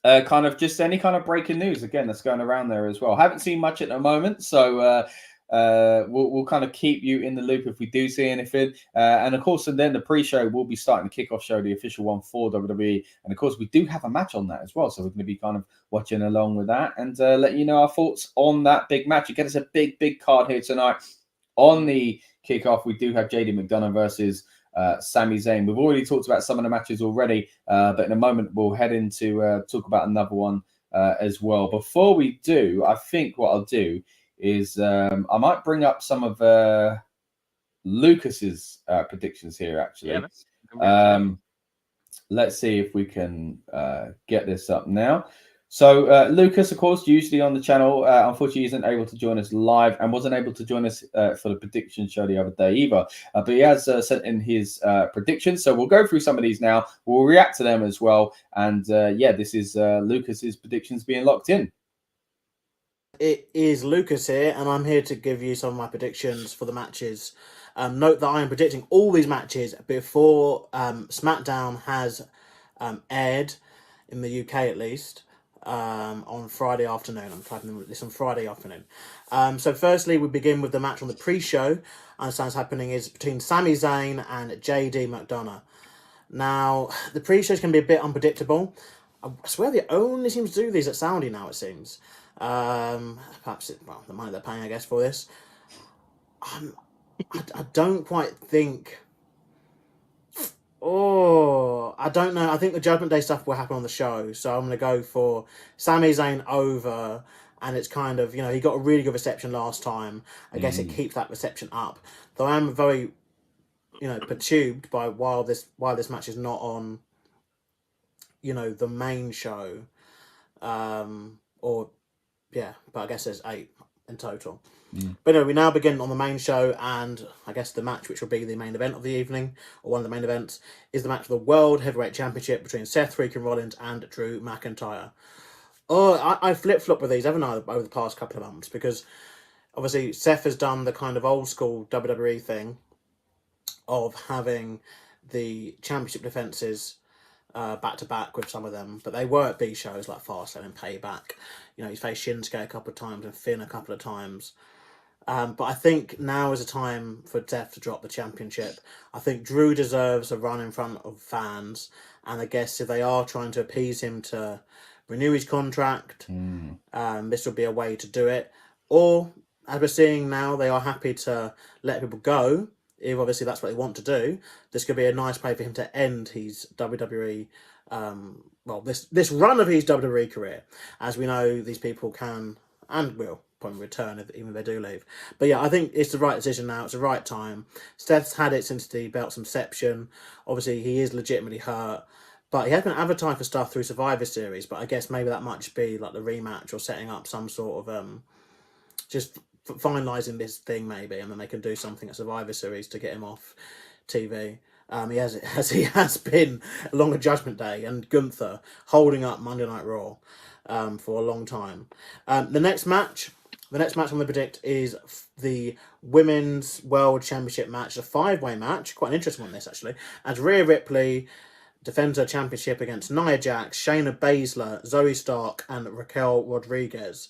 kind of just any kind of breaking news, again, that's going around there as well. Haven't seen much at the moment, so we'll kind of keep you in the loop if we do see anything. And of course, and then the pre-show will be starting the kickoff show, the official one for WWE. And of course, we do have a match on that as well. So we're going to be kind of watching along with that and let you know our thoughts on that big match. Again, it's a big card here tonight. On the kickoff, we do have JD McDonough versus Sami Zayn. We've already talked about some of the matches already, but in a moment, we'll head into talk about another one as well. Before we do, I think what I'll do is I might bring up some of Lucas's predictions here, actually. Let's see if we can get this up now. So Lucas, of course, usually on the channel, unfortunately isn't able to join us live and wasn't able to join us for the prediction show the other day either. But he has sent in his predictions. So we'll go through some of these now. We'll react to them as well. And this is Lucas's predictions being locked in.
It is Lucas here, and I'm here to give you some of my predictions for the matches. Note that I am predicting all these matches before SmackDown has aired, in the UK at least, on Friday afternoon. I'm typing this on Friday afternoon. So firstly, we begin with the match on the pre-show. I understand what's happening is between Sami Zayn and JD McDonough. Now, the pre-shows can be a bit unpredictable. I swear they only seem to do these at Saudi now, it seems. Perhaps the money they're paying, I guess, for this. I don't quite think. Oh, I don't know. I think the Judgment Day stuff will happen on the show, so I'm going to go for Sami Zayn over, and it's kind of, he got a really good reception last time. I guess it keeps that reception up. Though I am very, perturbed by why this match is not on, the main show, but I guess there's 8 in total. But anyway, we now begin on the main show, and I guess the match, which will be the main event of the evening, or one of the main events, is the match for the World Heavyweight Championship between Seth Freakin Rollins and Drew McIntyre. Oh, I flip-flop with these, haven't I, over the past couple of months, because obviously Seth has done the kind of old-school WWE thing of having the championship defences back-to-back with some of them, but they were at B shows like Fastlane and Payback. He's faced Shinsuke a couple of times and Finn a couple of times. But I think now is a time for Seth to drop the championship. I think Drew deserves a run in front of fans, and I guess if they are trying to appease him to renew his contract, this will be a way to do it. Or, as we're seeing now, they are happy to let people go. If obviously that's what they want to do, this could be a nice play for him to end his WWE, this run of his WWE career. As we know, these people can and will probably return even if they do leave. But yeah, I think it's the right decision now. It's the right time. Seth's had it since the belt's inception. Obviously, he is legitimately hurt, but he has been advertised for stuff through Survivor Series. But I guess maybe that might just be like the rematch or setting up some sort of just finalising this thing maybe, and then they can do something at Survivor Series to get him off TV. He has been along a Judgment Day and Gunther holding up Monday Night Raw for a long time. The next match I'm going to predict is the Women's World Championship match, a 5-way match. Quite an interesting one, this actually. As Rhea Ripley defends her championship against Nia Jax, Shayna Baszler, Zoey Stark, and Raquel Rodriguez.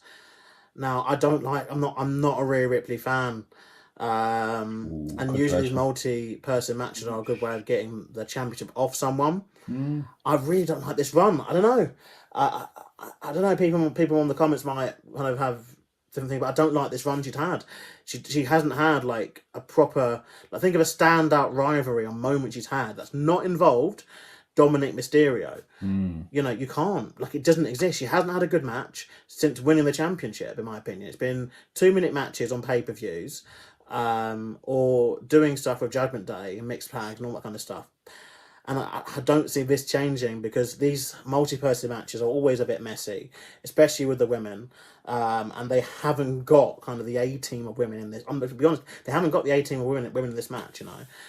Now, I'm not a Rhea Ripley fan. And usually these multi-person matches are a good way of getting the championship off someone. I really don't like this run. I don't know. I don't know. People in the comments might kind of have different things, but I don't like this run she's had. She hasn't had like a proper. I think of a standout rivalry or moment she's had that's not involved Dominic Mysterio. You can't. It doesn't exist. She hasn't had a good match since winning the championship, in my opinion. It's been 2-minute matches on pay-per-views, or doing stuff with Judgment Day and mixed tags and all that kind of stuff. And I don't see this changing, because these multi-person matches are always a bit messy, especially with the women. And they haven't got kind of the A-team of women in this. To be honest, they haven't got the A-team of women in this match,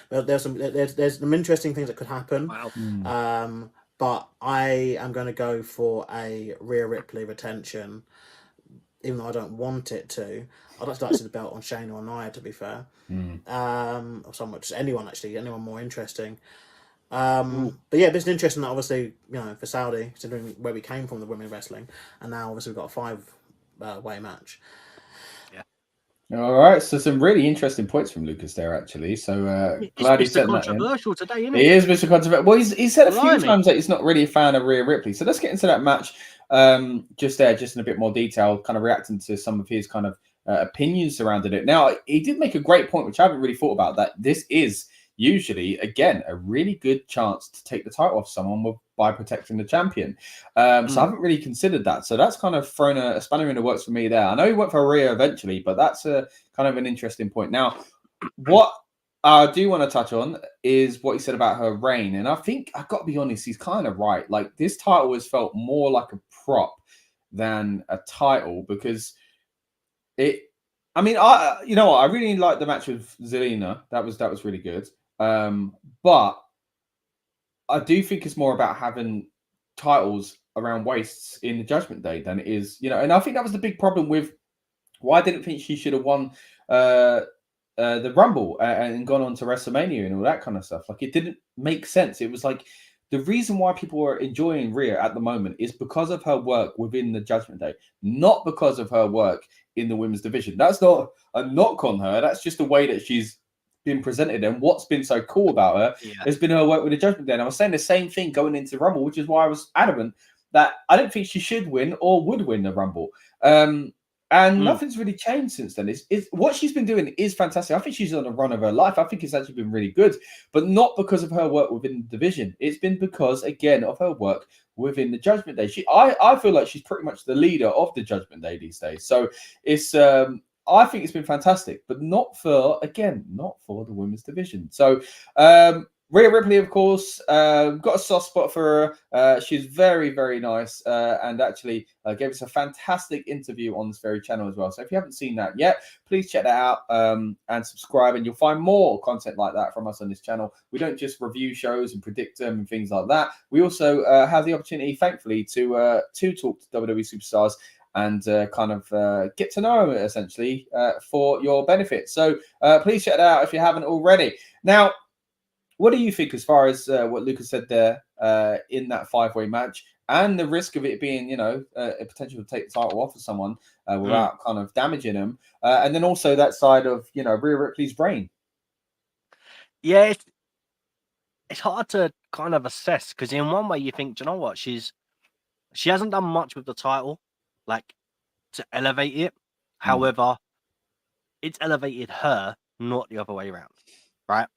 But there's some interesting things that could happen.
Wow.
But I am going to go for a Rhea Ripley retention, even though I don't want it to. I'd like to see the belt on Shayna or Nia, to be fair. Or someone, just anyone more interesting. But yeah, it's interesting that obviously, for Saudi, considering where we came from, the women wrestling, and now obviously we've got a 5-way match.
Yeah. All right, so some really interesting points from Lucas there, actually. So glad he said that.
Controversial today, isn't it?
He is Mr. Controversial. Well, he said a few times that he's not really a fan of Rhea Ripley. So let's get into that match just in a bit more detail, kind of reacting to some of his kind of opinions surrounding it. Now, he did make a great point, which I haven't really thought about, that this is usually, again, a really good chance to take the title off someone by protecting the champion. So I haven't really considered that. So that's kind of thrown a spanner in the works for me there. I know he went for Rhea eventually, but that's a kind of an interesting point. Now, what I do want to touch on is what he said about her reign. And I think, I've got to be honest, he's kind of right. Like, this title has felt more like a prop than a title, because I really liked the match with Zelina. That was really good. But I do think it's more about having titles around waists in the Judgment Day than it is, and I think that was the big problem with why I didn't think she should have won the Rumble and gone on to WrestleMania and all that kind of stuff. Like, it didn't make sense. It was like, the reason why people are enjoying Rhea at the moment is because of her work within the Judgment Day, not because of her work in the women's division. That's not a knock on her. That's just the way that she's been presented. And what's been so cool about her has been her work with the Judgment Day. And I was saying the same thing going into Rumble, which is why I was adamant that I don't think she should win or would win the Rumble. And nothing's really changed since then. It's what she's been doing is fantastic. I think she's on a run of her life. I think it's actually been really good, but not because of her work within the division. It's been because, again, of her work within the Judgment Day. I feel like she's pretty much the leader of the Judgment Day these days. So it's I think it's been fantastic, but not for the women's division. So Rhea Ripley, of course, got a soft spot for her. She's very, very nice and actually gave us a fantastic interview on this very channel as well. So if you haven't seen that yet, please check that out and subscribe, and you'll find more content like that from us on this channel. We don't just review shows and predict them and things like that. We also have the opportunity, thankfully, to talk to WWE superstars and kind of get to know them, essentially, for your benefit. So please check that out if you haven't already. Now, what do you think as far as what Lucas said there in that 5-way match and the risk of it being, a potential to take the title off of someone without kind of damaging them? And then also that side of, Rhea Ripley's brain.
Yeah, it's hard to kind of assess because in one way you think, do you know what? She hasn't done much with the title, like to elevate it. However, it's elevated her, not the other way around, right?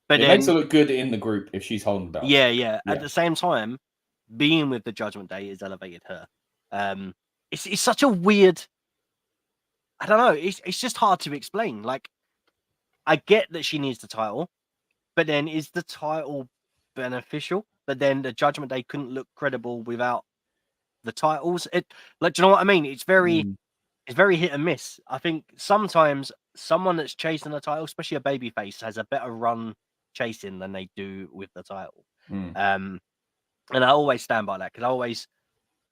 But
it makes her look good in the group if she's holding the belt.
Yeah. At the same time, being with the Judgment Day has elevated her. It's such a weird. I don't know. It's just hard to explain. Like, I get that she needs the title, but then is the title beneficial? But then the Judgment Day couldn't look credible without the titles. Do you know what I mean? It's very hit and miss. I think sometimes someone that's chasing the title, especially a babyface, has a better run chasing than they do with the title. And I always stand by that because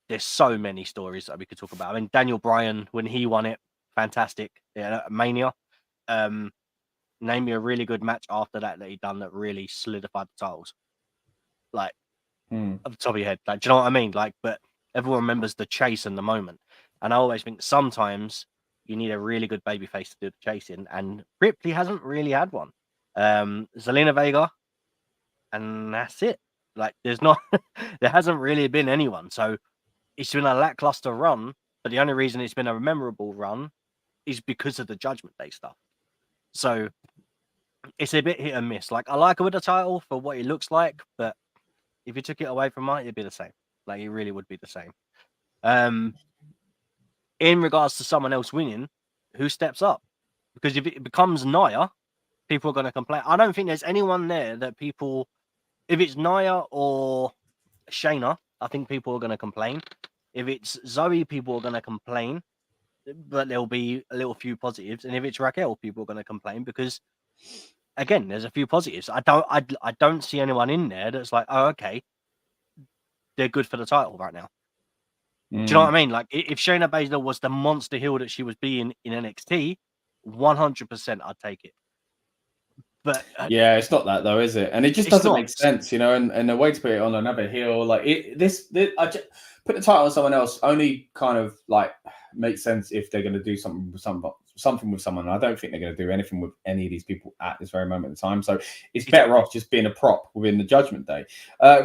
there's so many stories that we could talk about. I mean, Daniel Bryan, when he won it, fantastic. Yeah, Mania. Name me a really good match after that he done that really solidified the titles. Like, off the top of your head. Like, do you know what I mean? Like, but everyone remembers the chase and the moment. And I always think sometimes you need a really good babyface to do the chasing, and Ripley hasn't really had one. Zelina Vega, and that's it. Like, there hasn't really been anyone. So it's been a lackluster run, but the only reason it's been a memorable run is because of the Judgment Day stuff. So it's a bit hit and miss. Like, I like her with the title for what it looks like, but if you took it away from her, it'd be the same. Like, it really would be the same. In regards to someone else winning, who steps up? Because if it becomes Nia, people are going to complain. I don't think there's anyone there that people... If it's Nia or Shayna, I think people are going to complain. If it's Zoey, people are going to complain, but there'll be a little few positives. And if it's Raquel, people are going to complain because, again, there's a few positives. I don't see anyone in there that's like, oh, okay, they're good for the title right now. Do you know what I mean? Like, if Shayna Baszler was the monster heel that she was being in NXT, 100% I'd take it. But
yeah, it's not that though, is it? And it just doesn't make sense, and the way to put it on another heel, like put the title on someone else only kind of like makes sense if they're going to do something with someone. I don't think they're going to do anything with any of these people at this very moment in time. So it's better off just being a prop within the Judgment Day.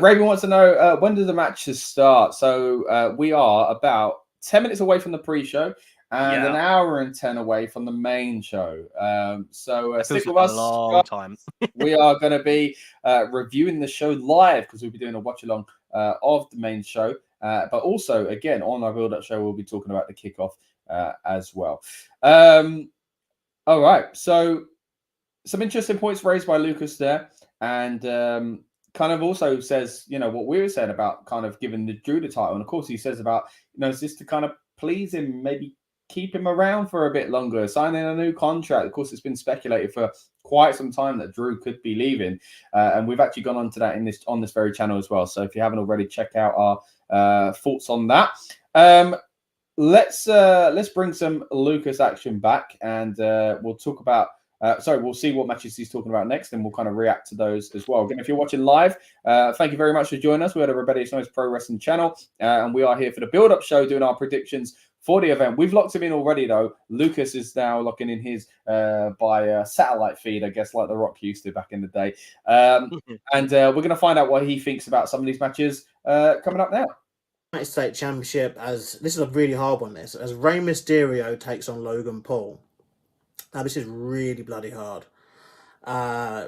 Raven wants to know when do the matches start? So we are about 10 minutes away from the pre-show. And an hour and 10 away from the main show. So stick with us.
A long time.
We are going to be reviewing the show live because we'll be doing a watch along of the main show. But also, again, on our build-up show, we'll be talking about the kickoff as well. All right. So some interesting points raised by Lucas there. And kind of also says, what we were saying about kind of giving Drew the title. And of course, he says about, is this to kind of please him, maybe keep him around for a bit longer, signing a new contract. Of course, it's been speculated for quite some time that Drew could be leaving, and we've actually gone on to that on this very channel as well. So if you haven't already, check out our thoughts on that. Let's bring some Lucas action back, and we'll talk about. We'll see what matches he's talking about next, and we'll kind of react to those as well. Again, if you're watching live, thank you very much for joining us. We're at a Rebellious Noise Pro Wrestling channel, and we are here for the build-up show, doing our predictions for the event. We've locked him in already, though. Lucas is now locking in his by satellite feed, I guess, like The Rock used to back in the day. And we're going to find out what he thinks about some of these matches coming up now.
United States Championship as this is a really hard one. This as Rey Mysterio takes on Logan Paul. Now this is really bloody hard,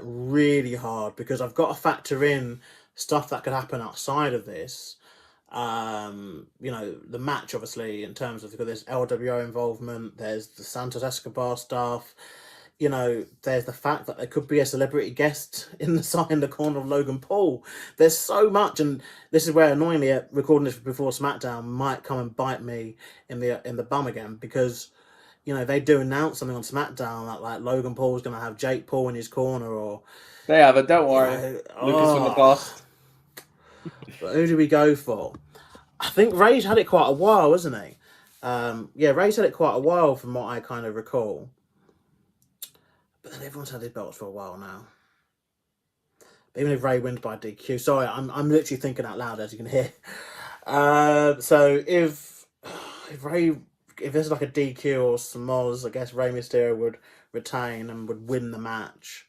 really hard because I've got to factor in stuff that could happen outside of this. You know, the match obviously in terms of there's LWO involvement, there's the Santos Escobar stuff. You know, there's the fact that there could be a celebrity guest in the corner of Logan Paul. There's so much, and this is where annoyingly recording this before SmackDown might come and bite me in the bum again because, you know, they do announce something on SmackDown that like Logan Paul's going to have Jake Paul in his corner, or
they have it. Don't worry, Lucas from the past.
But who do we go for? I think Ray's had it quite a while, isn't he? Yeah, Ray's had it quite a while from what I kind of recall. But then everyone's had his belts for a while now. But even if Ray wins by DQ, sorry, I'm literally thinking out loud as you can hear. So if there's like a DQ or Smoz, I guess Rey Mysterio would retain and would win the match.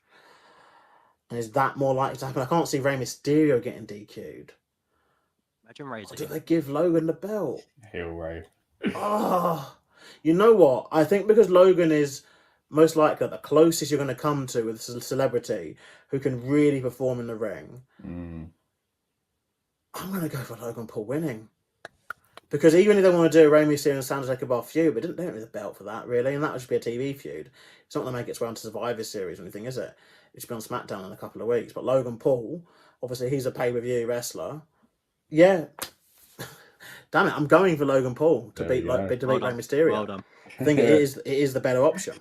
And is that more likely to happen? I can't see Rey Mysterio getting DQ'd.
Imagine Ray's.
Or do they give Logan the belt?
Heel Ray.
Oh, you know what? I think because Logan is most likely the closest you're going to come to with a celebrity who can really perform in the ring. I'm going to go for Logan Paul winning. Because even if they want to do a Rey Mysterio and Santos Escobar feud, but they don't need the belt for that, really. And that would just be a TV feud. It's not going to make its way onto Survivor Series or anything, is it? It should be on SmackDown in a couple of weeks. But Logan Paul, obviously, he's a pay-per-view wrestler. Yeah. Damn it, I'm going for Logan Paul to beat Rey Mysterio.
Well done.
I think it is the better option.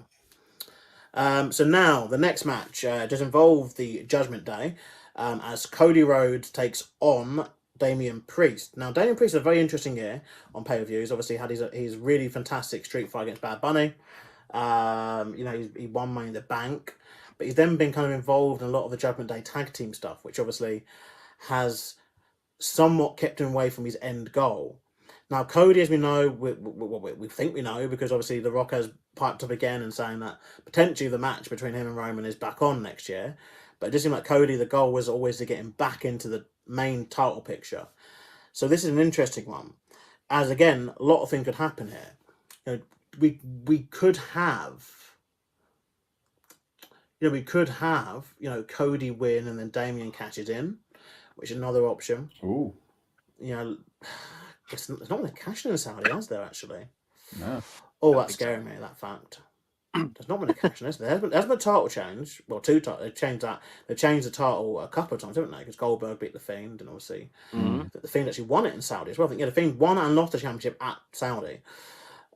So now, the next match does involve the Judgment Day as Cody Rhodes takes on Damian Priest. Now, Damian Priest is a very interesting year on pay-per-views. Obviously, had his really fantastic street fight against Bad Bunny. You know, he won Money in the Bank. But he's then been kind of involved in a lot of the Judgment Day tag team stuff, which obviously has somewhat kept him away from his end goal. Now, Cody, as we know, we think we know, because obviously The Rock has piped up again and saying that potentially the match between him and Roman is back on next year. But it just seemed like Cody, the goal was always to get him back into the main title picture. So this is an interesting one. As again, a lot of things could happen here. You know, we could have, Cody win and then Damian catches in, which is another option.
Ooh.
You know, it's not going to cash in a Saudi, is there, actually?
No.
Oh, that's scaring me, that fact. There's not been a cash in this. There hasn't been a title change. Well, two titles. They've changed the title a couple of times, haven't they? Because Goldberg beat The Fiend, and obviously The Fiend actually won it in Saudi as well. I think, The Fiend won and lost the championship at Saudi.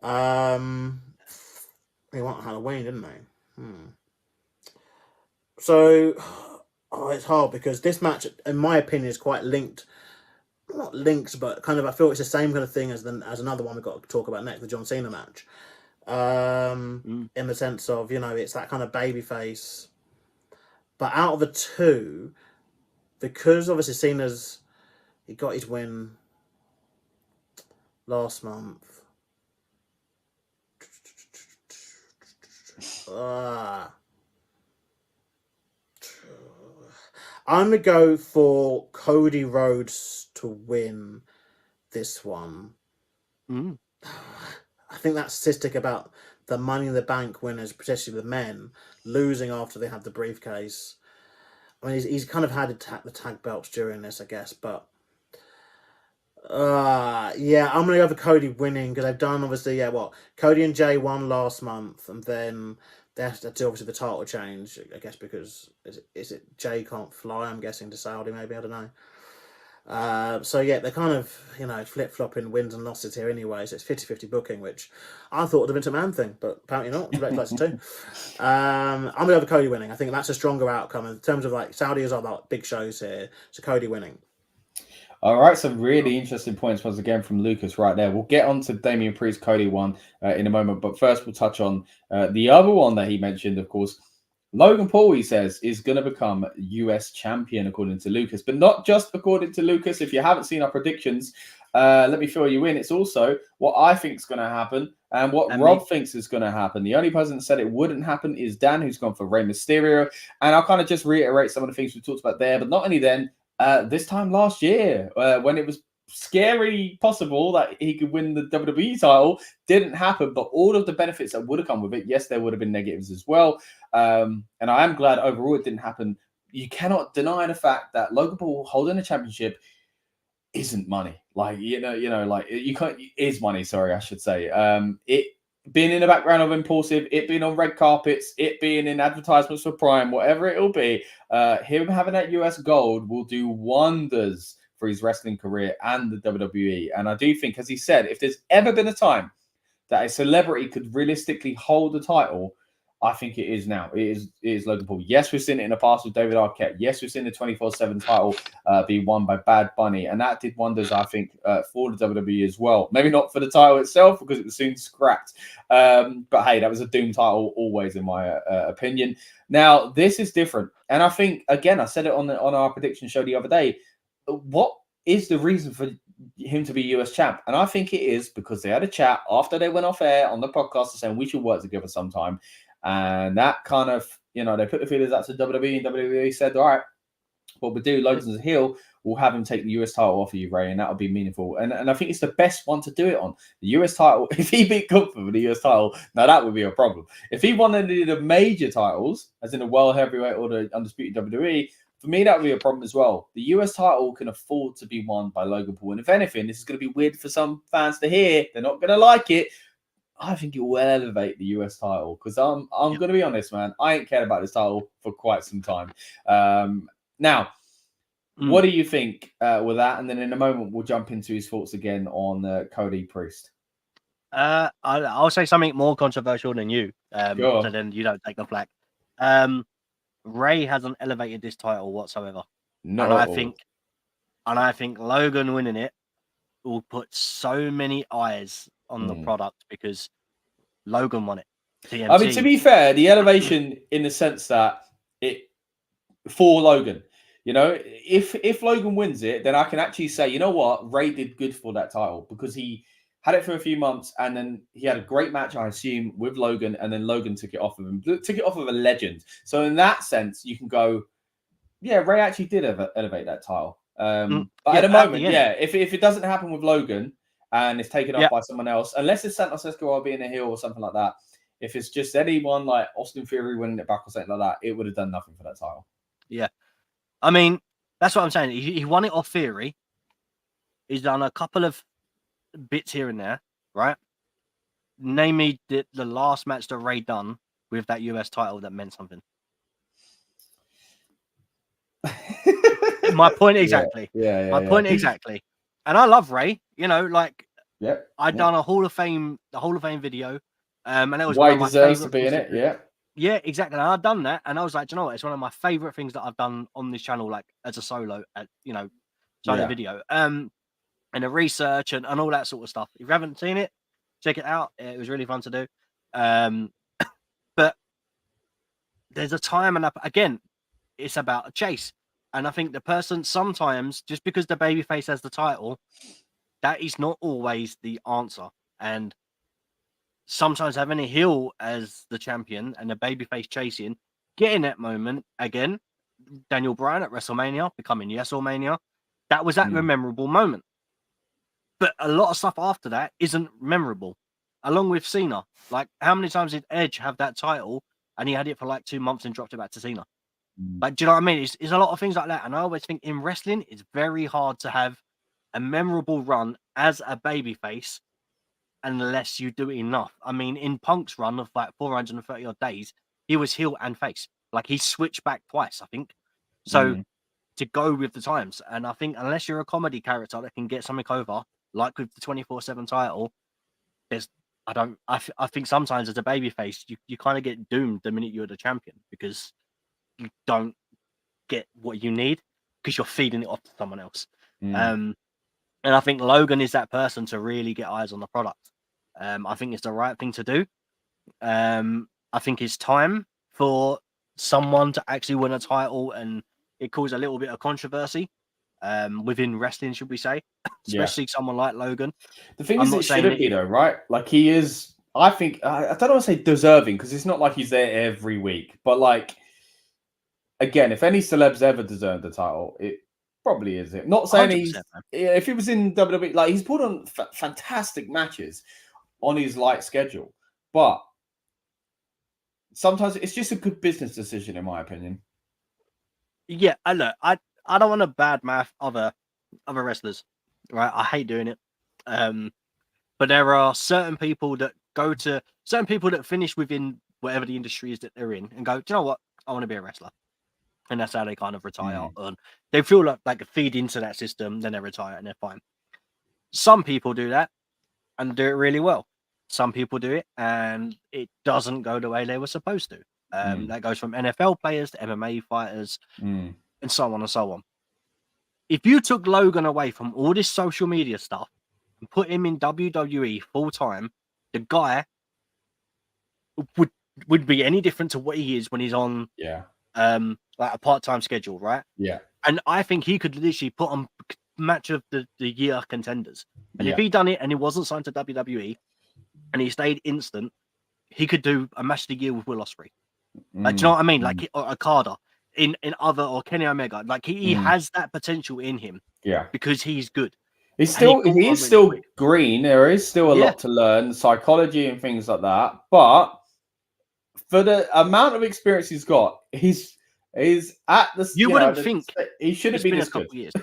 They won on Halloween, didn't they? So, it's hard because this match, in my opinion, is quite linked. Not linked, but kind of, I feel it's the same kind of thing as another one we've got to talk about next, the John Cena match. In the sense of, it's that kind of babyface. But out of the two, because obviously Cena's, he got his win last month. I'm going to go for Cody Rhodes to win this one. I think that's statistic about the Money in the Bank winners, particularly the men, losing after they have the briefcase. I mean, he's kind of had the tag belts during this, I guess, but yeah, I'm going to go for Cody winning because they've done, obviously, Cody and Jay won last month, and then they have to do, obviously, the title change, I guess, because is it Jay can't fly, I'm guessing, to Saudi, maybe, I don't know. So yeah, they're kind of, flip-flopping wins and losses here anyway, so it's 50-50 booking, which I thought would have been a man thing, but apparently not. It's closer too. I'm going to go with Cody winning. I think that's a stronger outcome in terms of, Saudi is about big shows here, so Cody winning.
All right, some really interesting points once again from Lucas right there. We'll get on to Damian Priest, Cody one in a moment, but first we'll touch on the other one that he mentioned, of course. Logan Paul, he says, is going to become US champion, according to Lucas. But not just according to Lucas. If you haven't seen our predictions, let me fill you in. It's also what I think is going to happen and what Rob thinks is going to happen. The only person that said it wouldn't happen is Dan, who's gone for Rey Mysterio. And I'll kind of just reiterate some of the things we talked about there. But not only then, this time last year, when it was scary possible that he could win the WWE title. Didn't happen, but all of the benefits that would have come with it, yes, there would have been negatives as well. And I am glad overall it didn't happen. You cannot deny the fact that Logan Paul holding a championship isn't money. Like, you know, like you can't, is money. Sorry, I should say. It being in the background of Impulsive, it being on red carpets, it being in advertisements for Prime, whatever it'll be, him having that US gold will do wonders for his wrestling career and the WWE. And I do think, as he said, if there's ever been a time that a celebrity could realistically hold the title, I think it is now. It is Logan Paul. Yes, we've seen it in the past with David Arquette. Yes, we've seen the 24/7 title be won by Bad Bunny. And that did wonders, I think, for the WWE as well. Maybe not for the title itself because it was soon scrapped. But hey, that was a doomed title always, in my opinion. Now, this is different. And I think, again, I said it on our prediction show the other day. What is the reason for him to be US champ? And I think it is because they had a chat after they went off air on the podcast saying we should work together sometime. And that kind of, you know, they put the feelers out to WWE, and WWE said, all right, what we'll do, Logan's a heel, we'll have him take the US title off of you, Ray, and that'll be meaningful. And I think it's the best one to do it on. The US title, if he beat Gunther for the US title, now that would be a problem. If he won any of the major titles, as in the World Heavyweight or the Undisputed WWE, for me, that would be a problem as well. The US title can afford to be won by Logan Paul. And if anything, this is going to be weird for some fans to hear. They're not going to like it. I think it will elevate the US title because I'm going to be honest, man. I ain't cared about this title for quite some time. Now, what do you think with that? And then in a moment, we'll jump into his thoughts again on Cody Priest.
I'll say something more controversial than you,
Sure.
so then you don't take the flack. Ray hasn't elevated this title whatsoever.
No,
and I think Logan winning it will put so many eyes on the product because Logan won it. TNT.
I mean, to be fair, the elevation in the sense that it for Logan, you know, if Logan wins it, then I can actually say, you know what, Ray did good for that title because he had it for a few months and then he had a great match, I assume, with Logan, and then Logan took it off of him, took it off of a legend. So in that sense, you can go, yeah, Ray actually did elevate that title. But at the moment, if it doesn't happen with Logan and it's taken off by someone else, unless it's Santos Escobar being a heel or something like that, if it's just anyone like Austin Theory winning it back or something like that, it would have done nothing for that title.
Yeah. I mean, that's what I'm saying. He won it off Theory. He's done a couple of bits here and there, right? Name me the last match that Ray done with that US title that meant something. My point exactly. My point exactly. And I love Ray. You know, like I'd done the Hall of Fame video, and it was
why he deserves to be in it.
Yeah, exactly. And I'd done that, and I was like, do you know what? It's one of my favorite things that I've done on this channel, like as a solo, solo video. And the research and all that sort of stuff. If you haven't seen it, check it out. It was really fun to do. But there's a time, and again, it's about a chase. And I think the person sometimes, just because the babyface has the title, that is not always the answer. And sometimes having a heel as the champion and a babyface chasing, getting that moment again, Daniel Bryan at WrestleMania, becoming Yeselmania, that was that memorable moment. But a lot of stuff after that isn't memorable. Along with Cena, like how many times did Edge have that title and he had it for like 2 months and dropped it back to Cena? Like, do you know what I mean? It's a lot of things like that. And I always think in wrestling, it's very hard to have a memorable run as a babyface unless you do it enough. I mean, in Punk's run of like 430 odd days, he was heel and face. Like he switched back twice, I think. So to go with the times. And I think unless you're a comedy character that can get something over, like with the 24/7 title, I think sometimes as a babyface, you kind of get doomed the minute you're the champion because you don't get what you need because you're feeding it off to someone else. And I think Logan is that person to really get eyes on the product. I think it's the right thing to do. I think it's time for someone to actually win a title and it caused a little bit of controversy within wrestling, should we say, especially someone like Logan.
The thing is, it shouldn't be though, right? Like he is, I think, I don't want to say deserving because it's not like he's there every week, but like, again, if any celebs ever deserved the title, it probably is it. Not saying
100%,
he's
man.
if he was in WWE, like he's put on fantastic matches on his light schedule, but sometimes it's just a good business decision, in my opinion.
Yeah, I don't want to badmouth other wrestlers, right? I hate doing it. But there are certain people that finish within whatever the industry is that they're in and go, do you know what? I want to be a wrestler. And that's how they kind of retire. And they feel like feed into that system, then they retire and they're fine. Some people do that and do it really well. Some people do it and it doesn't go the way they were supposed to. That goes from NFL players to MMA fighters and so on and so on. If you took Logan away from all this social media stuff and put him in WWE full time, the guy would be any different to what he is when he's on like a part-time schedule, right?
Yeah.
And I think he could literally put on match of the year contenders. And if he done it and he wasn't signed to WWE and he stayed instant, he could do a match of the year with Will Ospreay. Like, do you know what I mean? Like a Okada in other, or Kenny Omega. Like he has that potential in him. Yeah. Because he's good.
He's still green. There is still a lot to learn, psychology and things like that. But for the amount of experience he's got, he's at the.
You wouldn't think
he shouldn't be this good.
Years.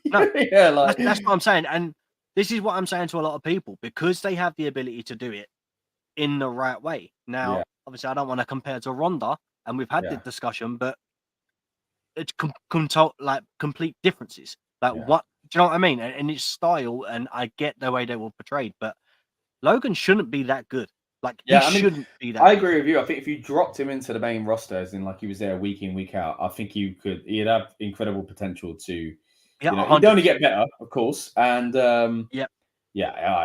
No, yeah, that's what I'm saying, and this is what I'm saying to a lot of people because they have the ability to do it in the right way. Now, obviously, I don't want to compare to Ronda, and we've had the discussion, but it's complete differences. Like what do you know what I mean? And its style, and I get the way they were portrayed, but Logan shouldn't be that good. Like he shouldn't be that.
I agree with you. I think if you dropped him into the main roster, as in like he was there week in, week out, I think he'd have incredible potential to. He'd only get better, of course, and it'd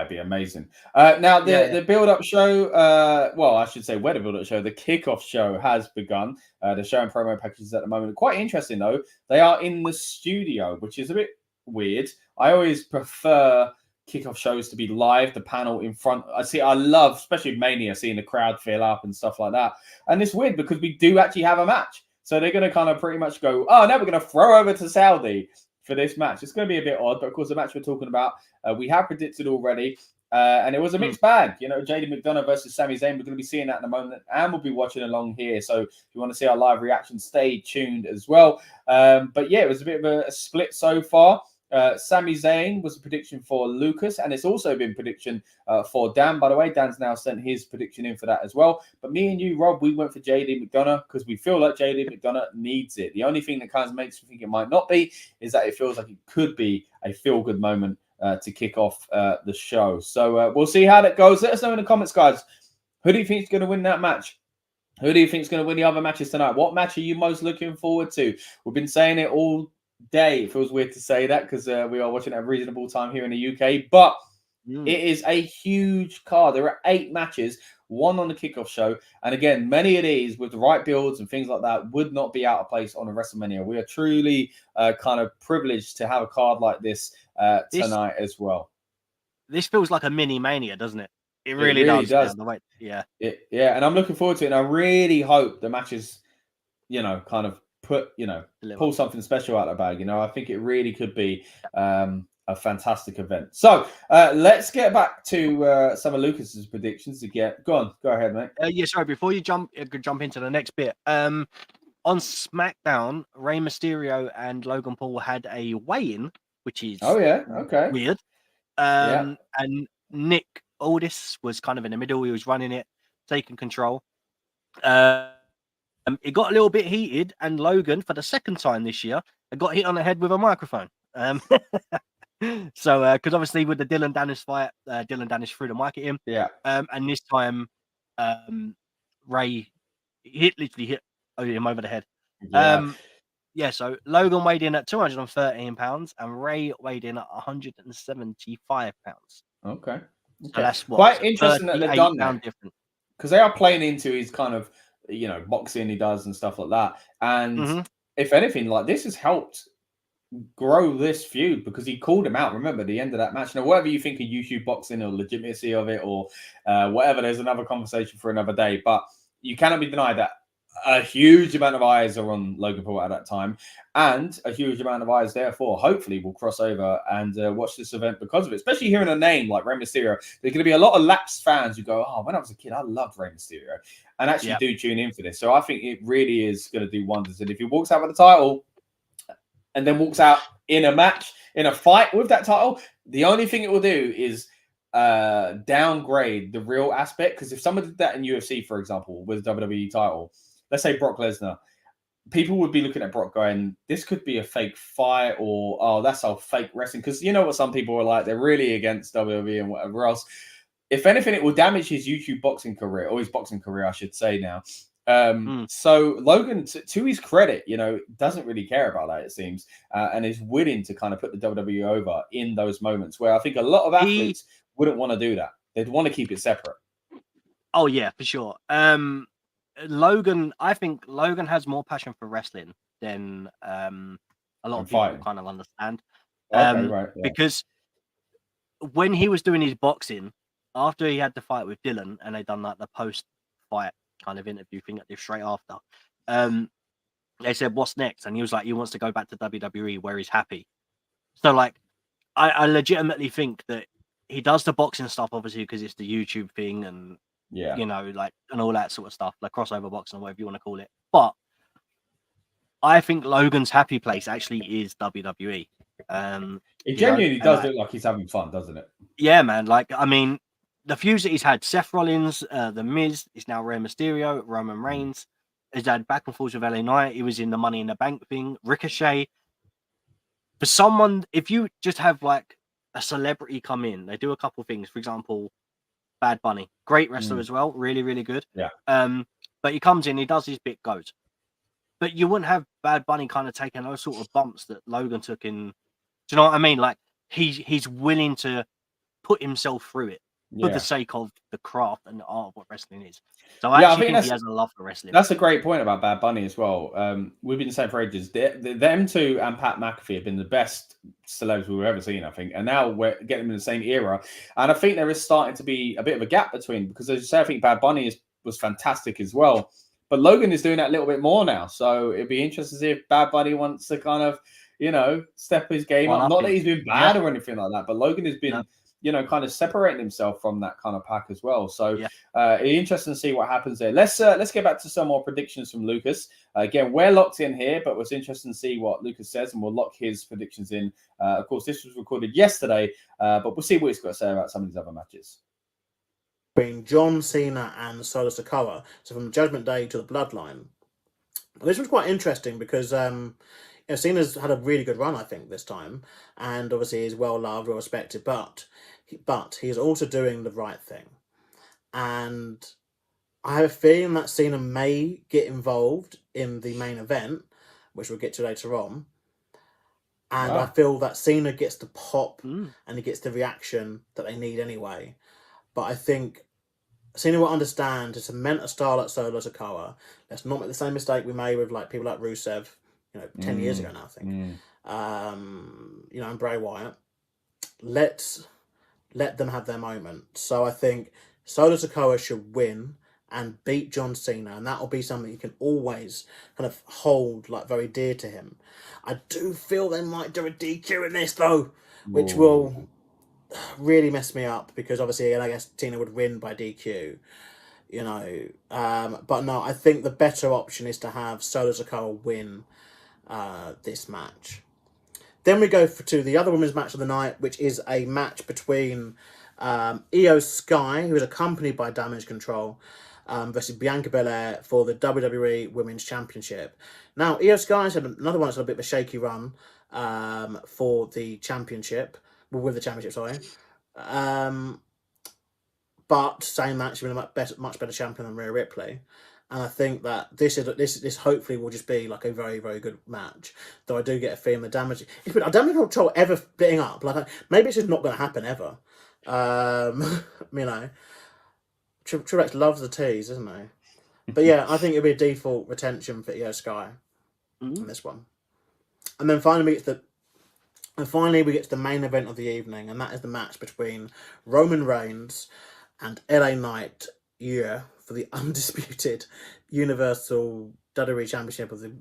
be amazing. Now the build-up show, I should say where the build-up show, the kickoff show has begun. They're showing promo packages at the moment. Quite interesting though. They are in the studio, which is a bit weird. I always prefer kickoff shows to be live, the panel in front. I love, especially Mania, seeing the crowd fill up and stuff like that. And it's weird because we do actually have a match. So they're going to kind of pretty much go, oh, now we're going to throw over to Saudi for this match. It's going to be a bit odd, but of course the match we're talking about, we have predicted already, and it was a mixed bag. You know, JD McDonough versus Sami Zayn. We're going to be seeing that in a moment, and we'll be watching along here. So if you want to see our live reaction, stay tuned as well. But yeah, it was a bit of a split so far. Sami Zayn was a prediction for Lucas, and it's also been prediction for Dan. By the way, Dan's now sent his prediction in for that as well. But me and you, Rob, we went for JD McDonough because we feel like JD McDonough needs it. The only thing that kind of makes me think it might not be is that it feels like it could be a feel-good moment to kick off the show. So we'll see how that goes. Let us know in the comments, guys. Who do you think is going to win that match? Who do you think is going to win the other matches tonight? What match are you most looking forward to? We've been saying it all day. It feels weird to say that because we are watching at a reasonable time here in the UK, but it is a huge card. There are 8 matches, 1 on the kickoff show, and again, many of these with the right builds and things like that would not be out of place on a WrestleMania. We are truly kind of privileged to have a card like this tonight as well.
This feels like a mini Mania, doesn't it? It really does. Yeah,
and I'm looking forward to it, and I really hope the matches, kind of pull something special out of the bag. I think it really could be a fantastic event. So let's get back to some of Lucas's predictions again. Go ahead, mate.
Sorry, before you jump into the next bit. On SmackDown, Rey Mysterio and Logan Paul had a weigh-in, which is weird. And Nick Aldis was kind of in the middle. He was running it, taking control. It got a little bit heated, and Logan, for the second time this year, got hit on the head with a microphone. So, because obviously with the Dylan Dennis fight, Dylan Dennis threw the mic at him. Yeah. And this time, Ray literally hit him over the head. Yeah. So Logan weighed in at 213 pounds, and Ray weighed in at 175 pounds.
Okay.
So that's
quite interesting that they've done that
different
because they are playing into his kind of boxing he does and stuff like that. And if anything, like this has helped grow this feud because he called him out. Remember the end of that match. Now, whatever you think of YouTube boxing or legitimacy of it or whatever, there's another conversation for another day. But you cannot be denied that a huge amount of eyes are on Logan Paul at that time, and a huge amount of eyes, therefore, hopefully will cross over and watch this event because of it. Especially hearing a name like Rey Mysterio, there's going to be a lot of lapsed fans who go, "Oh, when I was a kid, I loved Rey Mysterio," and actually do tune in for this. So I think it really is going to do wonders. And if he walks out with the title, and then walks out in a match, in a fight with that title, the only thing it will do is downgrade the real aspect. Because if someone did that in UFC, for example, with a WWE title, let's say Brock Lesnar, people would be looking at Brock going, this could be a fake fight, or, oh, that's all fake wrestling. Because you know what some people are like, they're really against WWE and whatever else. If anything, it will damage his YouTube boxing career, or his boxing career, I should say now. So Logan, to his credit, doesn't really care about that, it seems, and is willing to kind of put the WWE over in those moments where I think a lot of athletes wouldn't want to do that. They'd want to keep it separate.
Oh yeah, for sure. Logan, I think Logan has more passion for wrestling than a lot of people kind of understand.
Okay, right. Yeah.
Because when he was doing his boxing, after he had the fight with Dylan, and they done like the post-fight kind of interview thing at this straight after, they said, "What's next?" And he was like, he wants to go back to WWE where he's happy. So like, I legitimately think that he does the boxing stuff obviously because it's the YouTube thing, and like, and all that sort of stuff, like crossover boxing or whatever you want to call it. But I think Logan's happy place actually is WWE.
It genuinely does look like he's having fun, doesn't it?
Yeah, man. Like, I mean, the feuds that he's had, Seth Rollins, The Miz, is now Rey Mysterio, Roman Reigns. He's had back and forth with LA Knight. He was in the Money in the Bank thing, Ricochet. For someone, if you just have like a celebrity come in, they do a couple things. For example, Bad Bunny, great wrestler as well, really, really good.
Yeah.
But he comes in, he does his bit, goes. But you wouldn't have Bad Bunny kind of taking those sort of bumps that Logan took in. Do you know what I mean? Like, he's willing to put himself through it for the sake of the craft and the art of what wrestling is. So I think he has a love for wrestling.
That's a great point about Bad Bunny as well. We've been saying for ages, them two and Pat McAfee have been the best celebs we've ever seen, I think. And now we're getting them in the same era. And I think there is starting to be a bit of a gap between, because as you say, I think Bad Bunny was fantastic as well. But Logan is doing that a little bit more now. So it'd be interesting to see if Bad Bunny wants to kind of, step his game up. Not that he's been bad or anything like that, but Logan has been, kind of separating himself from that kind of pack as well. So it's interesting to see what happens there. Let's get back to some more predictions from Lucas. Again, we're locked in here, but it's interesting to see what Lucas says, and we'll lock his predictions in. Of course, this was recorded yesterday, but we'll see what he's got to say about some of these other matches.
Between John Cena and Solo Sikoa, so from Judgment Day to the Bloodline. This was quite interesting because Cena's had a really good run, I think, this time, and obviously he's well loved, well respected, but he's also doing the right thing. And I have a feeling that Cena may get involved in the main event, which we'll get to later on. And I feel that Cena gets the pop and he gets the reaction that they need anyway. But I think Cena will understand to cement a star like Solo Sikoa. Let's not make the same mistake we made with like people like Rusev, 10 years ago now, I think. And Bray Wyatt. Let them have their moment. So I think Solo Sikoa should win and beat John Cena, and that will be something you can always kind of hold like very dear to him. I do feel they might do a DQ in this though, which will really mess me up, because obviously I guess Cena would win by DQ, but no, I think the better option is to have Solo Sikoa win this match. Then we go to the other women's match of the night, which is a match between Iyo Sky, who is accompanied by Damage Control, versus Bianca Belair for the WWE Women's Championship. Now, Iyo Sky's had another one that's had a bit of a shaky run for the championship, with the championship, sorry. But saying that, she's been a much better champion than Rhea Ripley. And I think that this hopefully will just be like a very, very good match. Though I do get a feeling the damage... I don't think Control ever splitting up. Like, maybe it's just not going to happen ever. Triple H loves the tease, doesn't he? But yeah, I think it'll be a default retention for Iyo Sky in this one. And then finally we get to the main event of the evening, and that is the match between Roman Reigns and LA Knight, for the undisputed Universal WWE Championship of the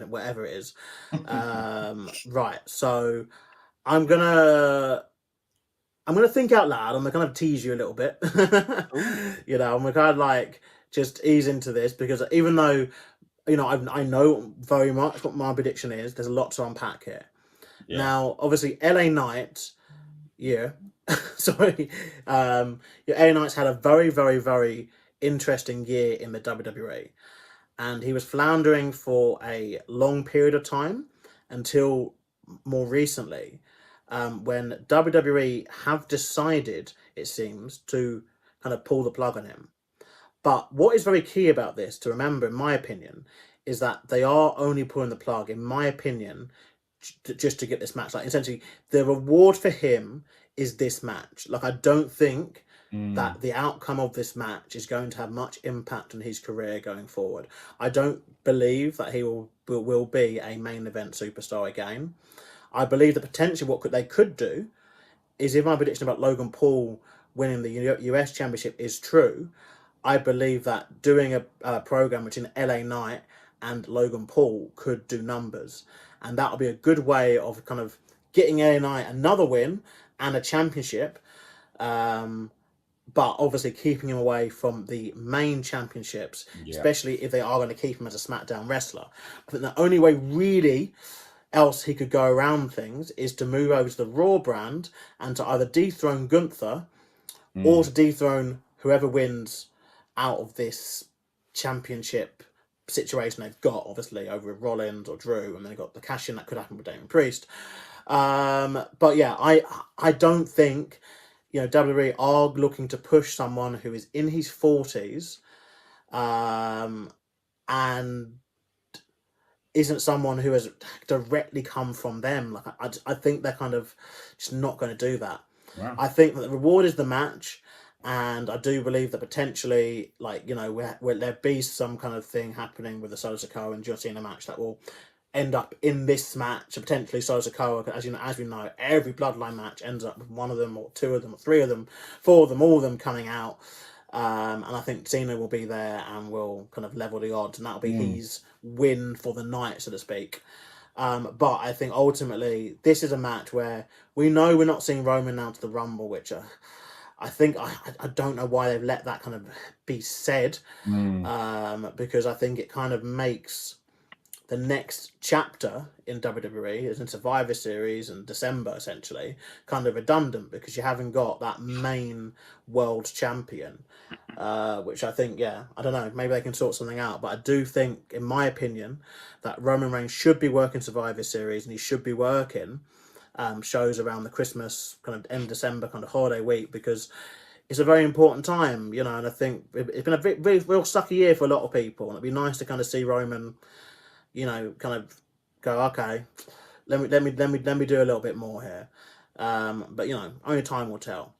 whatever it is. Right, so I'm gonna think out loud. I'm gonna kind of tease you a little bit. You know, I'm gonna kind of like just ease into this because even though, you know, I know very much what my prediction is, there's a lot to unpack here. Yeah. Now, obviously, LA Knight, sorry, LA Knight's had a very, very, very interesting year in the WWE, and he was floundering for a long period of time until more recently, when WWE have decided, it seems, to kind of pull the plug on him. But what is very key about this to remember, in my opinion, is that they are only pulling the plug, in my opinion, just to get this match. Like, essentially, the reward for him is this match. Like, I don't think that the outcome of this match is going to have much impact on his career going forward. I don't believe that he will be a main event superstar again. I believe that potentially what they could do is, if my prediction about Logan Paul winning the US Championship is true, I believe that doing a program between LA Knight and Logan Paul could do numbers. And that will be a good way of kind of getting LA Knight another win and a championship, but obviously keeping him away from the main championships, especially if they are going to keep him as a SmackDown wrestler. I think the only way really else he could go around things is to move over to the Raw brand and to either dethrone Gunther or to dethrone whoever wins out of this championship situation they've got, obviously, over with Rollins or Drew, and then they've got the cash-in that could happen with Damien Priest. But yeah, I don't think, you know, WWE are looking to push someone who is in his 40s and isn't someone who has directly come from them. Like, I think they're kind of just not going to do that. Wow. I think that the reward is the match, and I do believe that potentially, like, you know, will there be some kind of thing happening with the Solo Sikoa and John Cena match that will end up in this match, and potentially Solo Sikoa, as we know, every Bloodline match ends up with one of them, or two of them, or three of them, four of them, all of them coming out. And I think Cena will be there and will kind of level the odds, and that'll be his win for the night, so to speak. But I think ultimately this is a match where we know we're not seeing Roman now to the Rumble, which I think I don't know why they've let that kind of be said, because I think it kind of makes the next chapter in WWE, as in Survivor Series and December, essentially, kind of redundant, because you haven't got that main world champion, which I think, I don't know, maybe they can sort something out. But I do think, in my opinion, that Roman Reigns should be working Survivor Series, and he should be working shows around the Christmas, kind of end of December, kind of holiday week, because it's a very important time, you know. And I think it's been a real sucky year for a lot of people, and it'd be nice to kind of see Roman, you know, kind of go, okay, let me do a little bit more here. But, you know, only time will tell.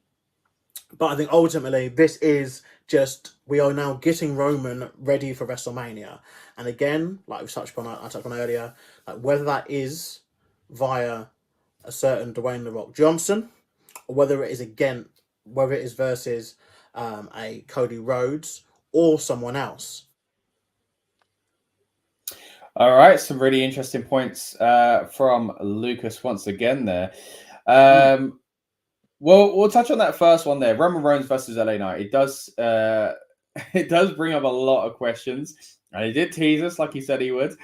But I think ultimately this is just, we are now getting Roman ready for WrestleMania. And again, like I touched on earlier, like whether that is via a certain Dwayne The Rock Johnson, or whether it is versus a Cody Rhodes or someone else.
All right, some really interesting points from Lucas once again there. Well, we'll touch on that first one there. Roman Reigns versus LA Knight. It does bring up a lot of questions, and he did tease us like he said he would.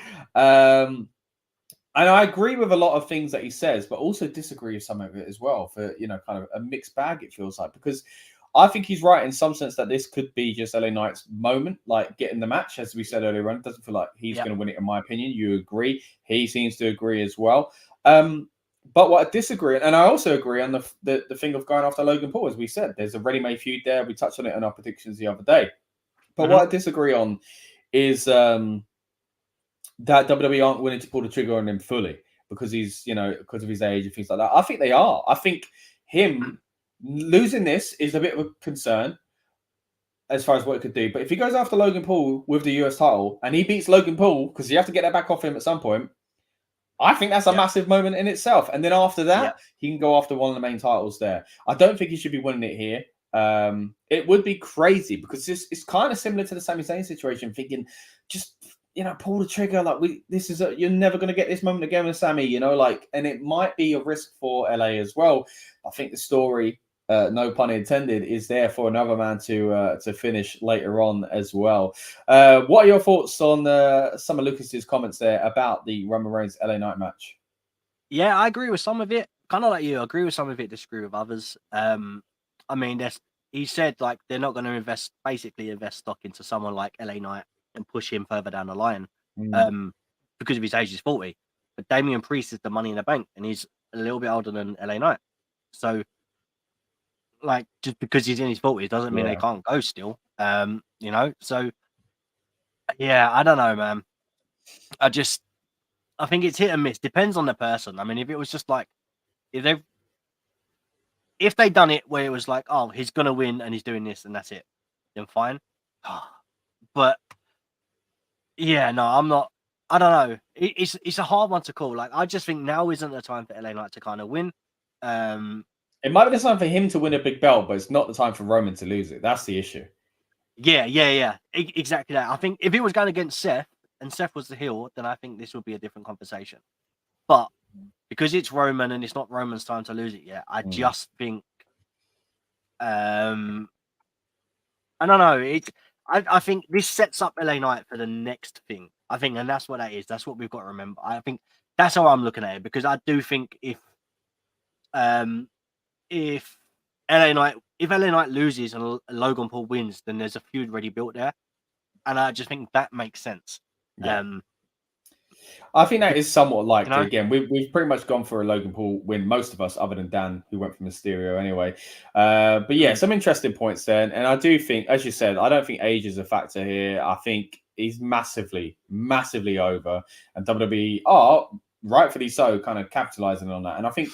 And I agree with a lot of things that he says, but also disagree with some of it as well. For, you know, kind of a mixed bag, it feels like, because I think he's right in some sense that this could be just LA Knight's moment, like getting the match, as we said earlier on. It doesn't feel like he's going to win it, in my opinion. You agree. He seems to agree as well. But what I disagree, and I also agree on the thing of going after Logan Paul, as we said. There's a ready-made feud there. We touched on it in our predictions the other day. But what I disagree on is that WWE aren't willing to pull the trigger on him fully because because of his age and things like that. I think they are. I think him losing this is a bit of a concern as far as what it could do. But if he goes after Logan Paul with the US title and he beats Logan Paul, because you have to get that back off him at some point, I think that's a massive moment in itself. And then after that, he can go after one of the main titles there. I don't think he should be winning it here. it would be crazy because it's kind of similar to the Sami Zayn situation, thinking just, pull the trigger. Like you're never going to get this moment again with Sami, and it might be a risk for LA as well. I think the story, no pun intended, is there for another man to finish later on as well. What are your thoughts on some of Lucas's comments there about the Roman Reigns LA Knight match?
Yeah, I agree with some of it. Kind of like you, I agree with some of it, disagree with others. He said like they're not going to invest stock into someone like LA Knight and push him further down the line because of his age. He's 40, but Damian Priest is the money in the bank, and he's a little bit older than LA Knight. So, like, just because he's in his 40s doesn't mean they can't go still. So yeah, I don't know, man. I think it's hit and miss. Depends on the person. I mean, if it was just like if they done it where it was like, oh, he's gonna win and he's doing this and that's it, then fine. But yeah, no, I'm not. I don't know. It's a hard one to call. Like, I just think now isn't the time for LA Knight to kind of win.
It might be the time for him to win a big belt, but it's not the time for Roman to lose it. That's the issue.
Yeah. Exactly that. I think if it was going against Seth and Seth was the heel, then I think this would be a different conversation. But because it's Roman and it's not Roman's time to lose it yet, I just think, I don't know. I think this sets up LA Knight for the next thing. I think, and that's what that is. That's what we've got to remember. I think that's how I'm looking at it, because I do think if LA Knight loses and Logan Paul wins, then there's a feud already built there, and I just think that makes sense.
Yeah. I think that is somewhat likely. Again, we've pretty much gone for a Logan Paul win, most of us, other than Dan, who went for Mysterio anyway. But yeah, some interesting points there. And I do think, as you said, I don't think age is a factor here. I think he's massively, massively over. And WWE are, rightfully so, kind of capitalizing on that. And I think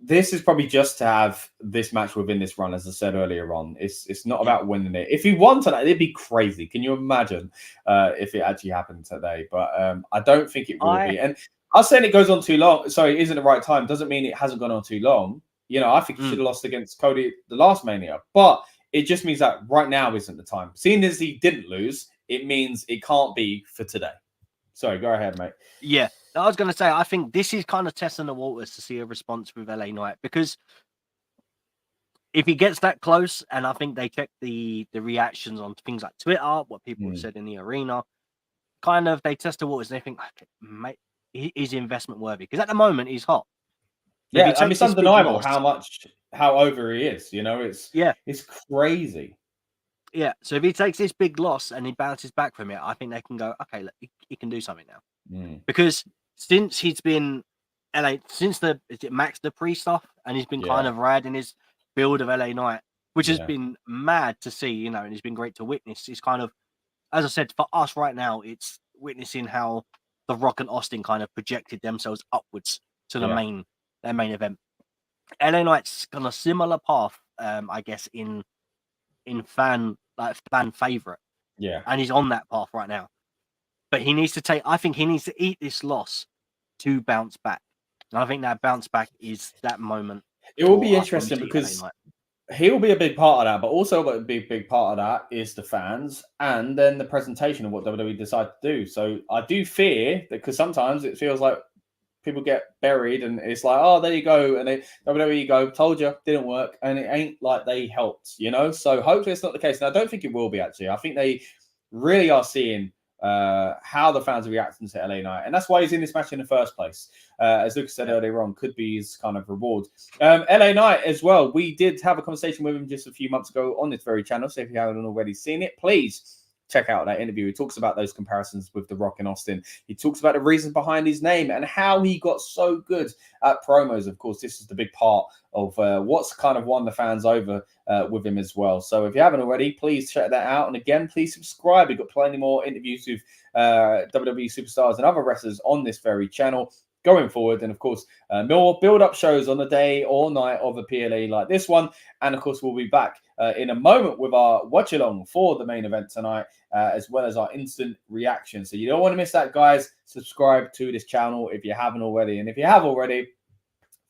this is probably just to have this match within this run, as I said earlier on. It's not about winning it. If he won tonight, it'd be crazy. Can you imagine if it actually happened today? But I don't think it will be. And I was saying it goes on too long. Sorry, it isn't the right time. Doesn't mean it hasn't gone on too long. I think he should have lost against Cody the last Mania. But it just means that right now isn't the time. Seeing as he didn't lose, it means it can't be for today. Sorry, go ahead, mate.
Yeah. I was going to say, I think this is kind of testing the waters to see a response with LA Knight, because if he gets that close, and I think they check the reactions on things like Twitter, what people have said in the arena, kind of they test the waters and they think, okay, mate, is investment worthy? Because at the moment he's hot. So
it's undeniable how over he is. It's crazy.
Yeah. So if he takes this big loss and he bounces back from it, I think they can go, okay, look, he can do something now. Because since he's been since Max Dupree stuff, and he's been kind of riding his build of LA Knight, which has been mad to see, and it's been great to witness. It's kind of, as I said, for us right now, it's witnessing how The Rock and Austin kind of projected themselves upwards to their main event. LA Knight's on a similar path, I guess, in fan favorite.
Yeah.
And he's on that path right now. But I think he needs to eat this loss to bounce back. And I think that bounce back is that moment.
It will be interesting because he'll be a big part of that, but also a big part of that is the fans and then the presentation of what WWE decide to do. So I do fear that, because sometimes it feels like people get buried and it's like, oh, there you go. And WWE go, told you, didn't work. And it ain't like they helped, So hopefully it's not the case. And I don't think it will be, actually. I think they really are seeing how the fans are reacting to LA Knight, and that's why he's in this match in the first place. As Lucas said earlier on, could be his kind of reward. LA Knight as well. We did have a conversation with him just a few months ago on this very channel. So if you haven't already seen it, please check out that interview. He talks about those comparisons with The Rock and Austin. He talks about the reasons behind his name and how he got so good at promos. Of course, this is the big part of what's kind of won the fans over with him as well. So if you haven't already, please check that out. And again, please subscribe. We've got plenty more interviews with WWE superstars and other wrestlers on this very channel going forward. And of course, more build-up shows on the day or night of a PLE like this one. And of course, we'll be back in a moment with our watch-along for the main event tonight, as well as our instant reaction. So you don't want to miss that, guys. Subscribe to this channel if you haven't already. And if you have already,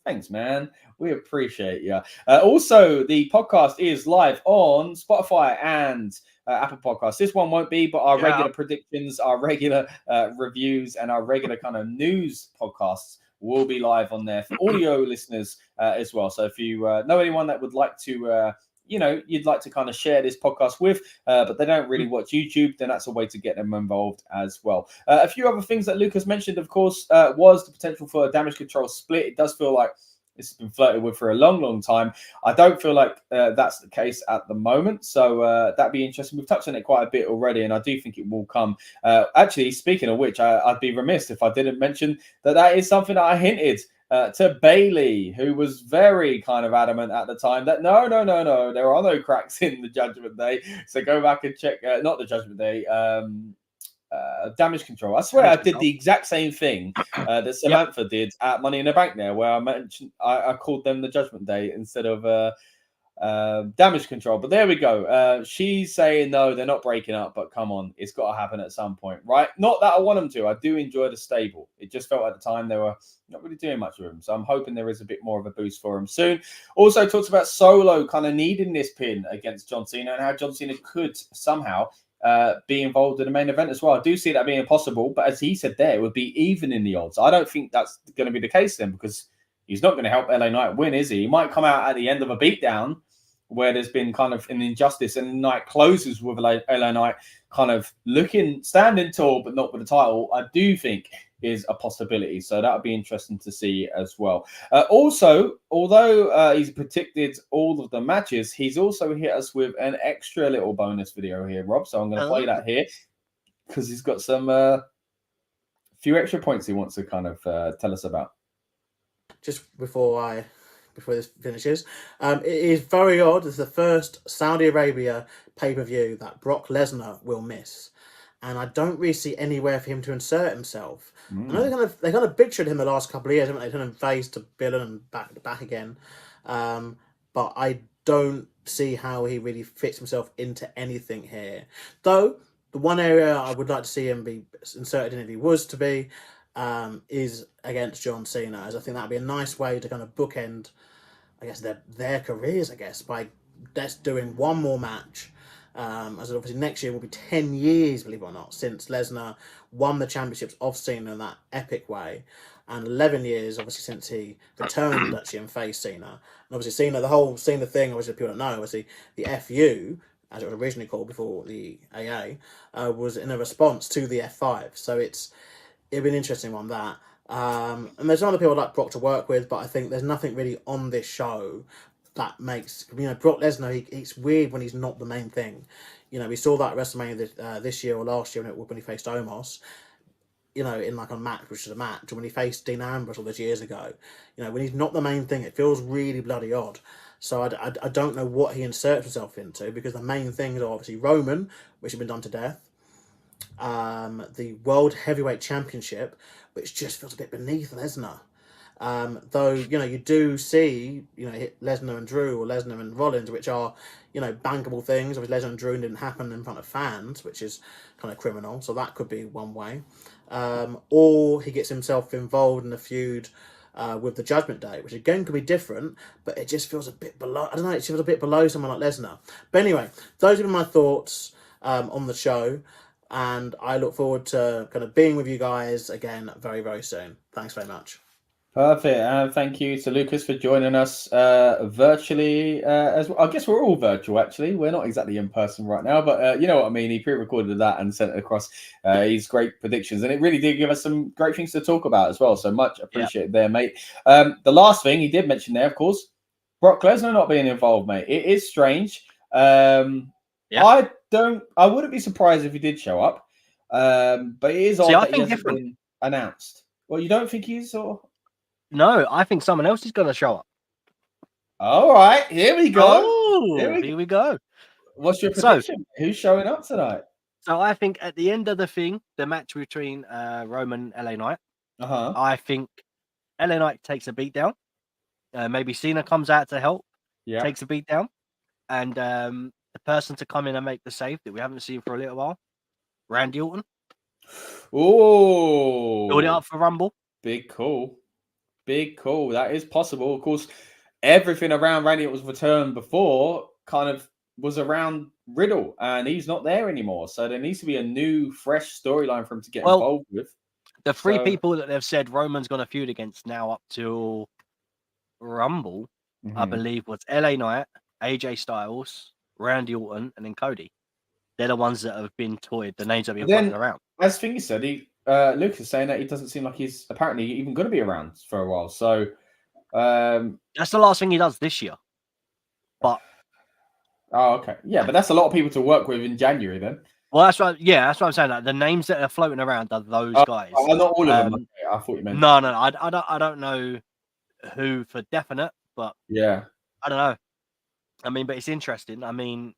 Thanks, man. We appreciate you. Also, the podcast is live on Spotify and Apple Podcasts. This one won't be, but our regular predictions, our regular reviews, and our regular kind of news podcasts will be live on there for audio listeners as well. So if you know anyone that would like to, you'd like to kind of share this podcast with, but they don't really watch YouTube, then that's a way to get them involved as well. A few other things that Lucas mentioned, of course, was the potential for a Damage Control split. It does feel like this has been flirted with for a long, long time. I don't feel like that's the case at the moment. So that'd be interesting. We've touched on it quite a bit already, and I do think it will come. Actually, speaking of which, I'd be remiss if I didn't mention that is something that I hinted to Bailey, who was very kind of adamant at the time that no, there are no cracks in the Judgment Day. So go back and check, not the Judgment Day, Damage Control. I swear I did the exact same thing that Samantha did at Money in the Bank there, where I mentioned I called them the Judgment Day instead of Damage Control. But there we go. She's saying no, they're not breaking up, but come on, it's got to happen at some point, right? Not that I want them to. I do enjoy the stable. It just felt at the time they were not really doing much with them, so I'm hoping there is a bit more of a boost for him soon. Also talks about Solo kind of needing this pin against John Cena and how John Cena could somehow be involved in the main event as well. I do see that being possible, but as he said there, it would be even in the odds. I don't think that's going to be the case then, because he's not going to help LA Knight win, is he? He might come out at the end of a beatdown where there's been kind of an injustice, and the night closes with LA Knight kind of standing tall, but not with the title. I do think is a possibility. So that would be interesting to see as well. Also, although he's predicted all of the matches, he's also hit us with an extra little bonus video here, Rob. So I'm going to play that here because he's got some few extra points he wants to kind of tell us about.
Just before this finishes, it is very odd. It's the first Saudi Arabia pay-per-view that Brock Lesnar will miss. And I don't really see anywhere for him to insert himself. I know they kind of butchered him the last couple of years, haven't they? Turned him face to villain and back again. But I don't see how he really fits himself into anything here. Though the one area I would like to see him be inserted in if he was to be is against John Cena, as I think that'd be a nice way to kind of bookend, I guess, their careers, I guess, by just doing one more match. As obviously next year will be 10 years, believe it or not, since Lesnar won the championships off Cena in that epic way, and 11 years obviously since he returned actually and faced Cena. And obviously Cena, the whole Cena thing, obviously people don't know, obviously the FU, as it was originally called before the AA, was in a response to the F5. So it'd be an interesting one, that. And there's other people like Brock to work with, but I think there's nothing really on this show that makes, Brock Lesnar, it's weird when he's not the main thing. We saw that at WrestleMania this year or last year when he faced Omos, in like a match, which is a match, or when he faced Dean Ambrose all those years ago. When he's not the main thing, it feels really bloody odd. So I don't know what he inserts himself into, because the main things are obviously Roman, which has been done to death, the World Heavyweight Championship, which just feels a bit beneath Lesnar. Though, you do see, Lesnar and Drew or Lesnar and Rollins, which are, bankable things. Obviously, Lesnar and Drew didn't happen in front of fans, which is kind of criminal. So that could be one way. Or he gets himself involved in a feud with the Judgment Day, which again could be different, but it just feels a bit below. I don't know, it feels a bit below someone like Lesnar. But anyway, those are my thoughts on the show. And I look forward to kind of being with you guys again very, very soon. Thanks very much.
Perfect. And thank you to Lucas for joining us virtually as well. I guess we're all virtual, actually. We're not exactly in person right now, but you know what I mean. He pre-recorded that and sent it across his great predictions. And it really did give us some great things to talk about as well. So much appreciated there, mate. The last thing he did mention there, of course, Brock Lesnar not being involved, mate. It is strange. I wouldn't be surprised if he did show up. But it is odd that he hasn't been announced. Well, you don't think he's or...
No, I think someone else is going to show up.
All right, here we go.
Oh, here we go.
What's your prediction? Who's showing up tonight?
So I think at the end of the match between Roman and LA Knight, I think LA Knight takes a beat down. Maybe Cena comes out to help, takes a beat down. And the person to come in and make the save that we haven't seen for a little while, Randy Orton.
Oh,
build it up for Rumble.
Big call. big call. That is possible. Of course, everything around Randy Orton's return before kind of was around Riddle, and he's not there anymore. So there needs to be a new, fresh storyline for him to get involved with.
The three people that they've said Roman's going to feud against now up till Rumble, I believe, was LA Knight, AJ Styles, Randy Orton, and then Cody. They're the ones that have been toyed. The names that have been floating around.
As Thingy said, Luke is saying that he doesn't seem like he's apparently even going to be around for a while. So
that's the last thing he does this year. But
okay, yeah, but that's a lot of people to work with in January then.
Well, that's right. Yeah, that's what I'm saying. Like, the names that are floating around are those guys.
Not all of them. I thought you meant.
No. I don't know who for definite, but
yeah,
I don't know. I mean, but it's interesting. I mean,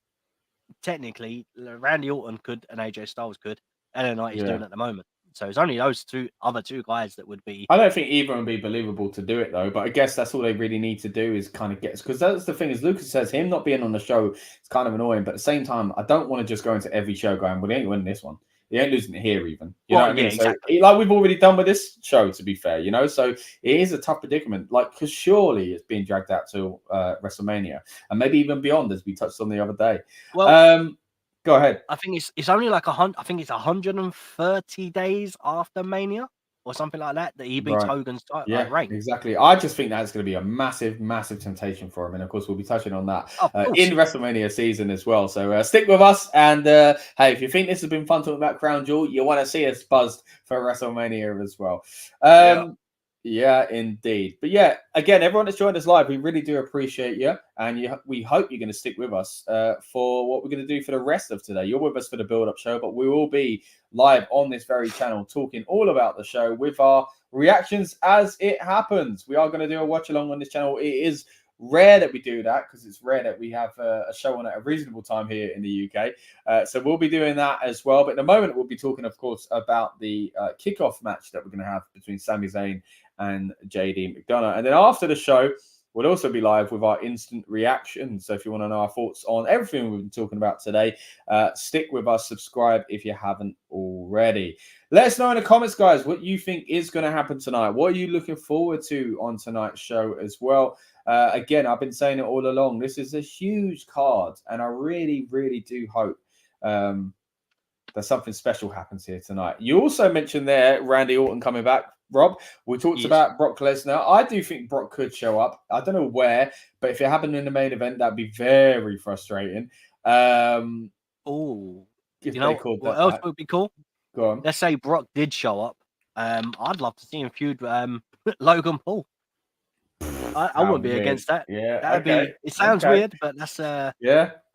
technically, Randy Orton could and AJ Styles could. LA Knight is doing at the moment. So it's only those other two guys that would be.
I don't think either would be believable to do it though, but I guess that's all they really need to do is kind of get, because that's the thing is Lucas says him not being on the show is kind of annoying, but at the same time, I don't want to just go into every show going, well, they ain't winning this one. They ain't losing it here even. You know what I mean?
Exactly.
So, like we've already done with this show, to be fair, you know? So it is a tough predicament, like, because surely it's being dragged out to WrestleMania and maybe even beyond, as we touched on the other day.
Well,
go ahead.
I think it's only like 100. I think it's 130 days after Mania or something like that he beats Hogan's reign.
Exactly. I just think that's going to be a massive, massive temptation for him, and of course we'll be touching on that in WrestleMania season as well. So stick with us, and hey, if you think this has been fun talking about Crown Jewel, you want to see us buzzed for WrestleMania as well. Yeah, indeed. But yeah, again, everyone that's joined us live, we really do appreciate you. And we hope you're going to stick with us for what we're going to do for the rest of today. You're with us for the build-up show, but we will be live on this very channel talking all about the show with our reactions as it happens. We are going to do a watch-along on this channel. It is rare that we do that because it's rare that we have a show on at a reasonable time here in the UK. So we'll be doing that as well. But in a moment, we'll be talking, of course, about the kickoff match that we're going to have between Sami Zayn and JD McDonough. And then after the show, we'll also be live with our instant reaction. So if you want to know our thoughts on everything we've been talking about today, stick with us, subscribe if you haven't already. Let us know in the comments, guys, what you think is going to happen tonight. What are you looking forward to on tonight's show as well? Again, I've been saying it all along. This is a huge card, and I really, really do hope that something special happens here tonight. You also mentioned there Randy Orton coming back. Rob, we talked about Brock Lesnar. I do think Brock could show up. I don't know where, but if it happened in the main event, that'd be very frustrating.
You know what else would be cool?
Go on.
Let's say Brock did show up. I'd love to see him feud Logan Paul. I wouldn't be against that.
Yeah,
that'd be. It sounds weird, but that's
that's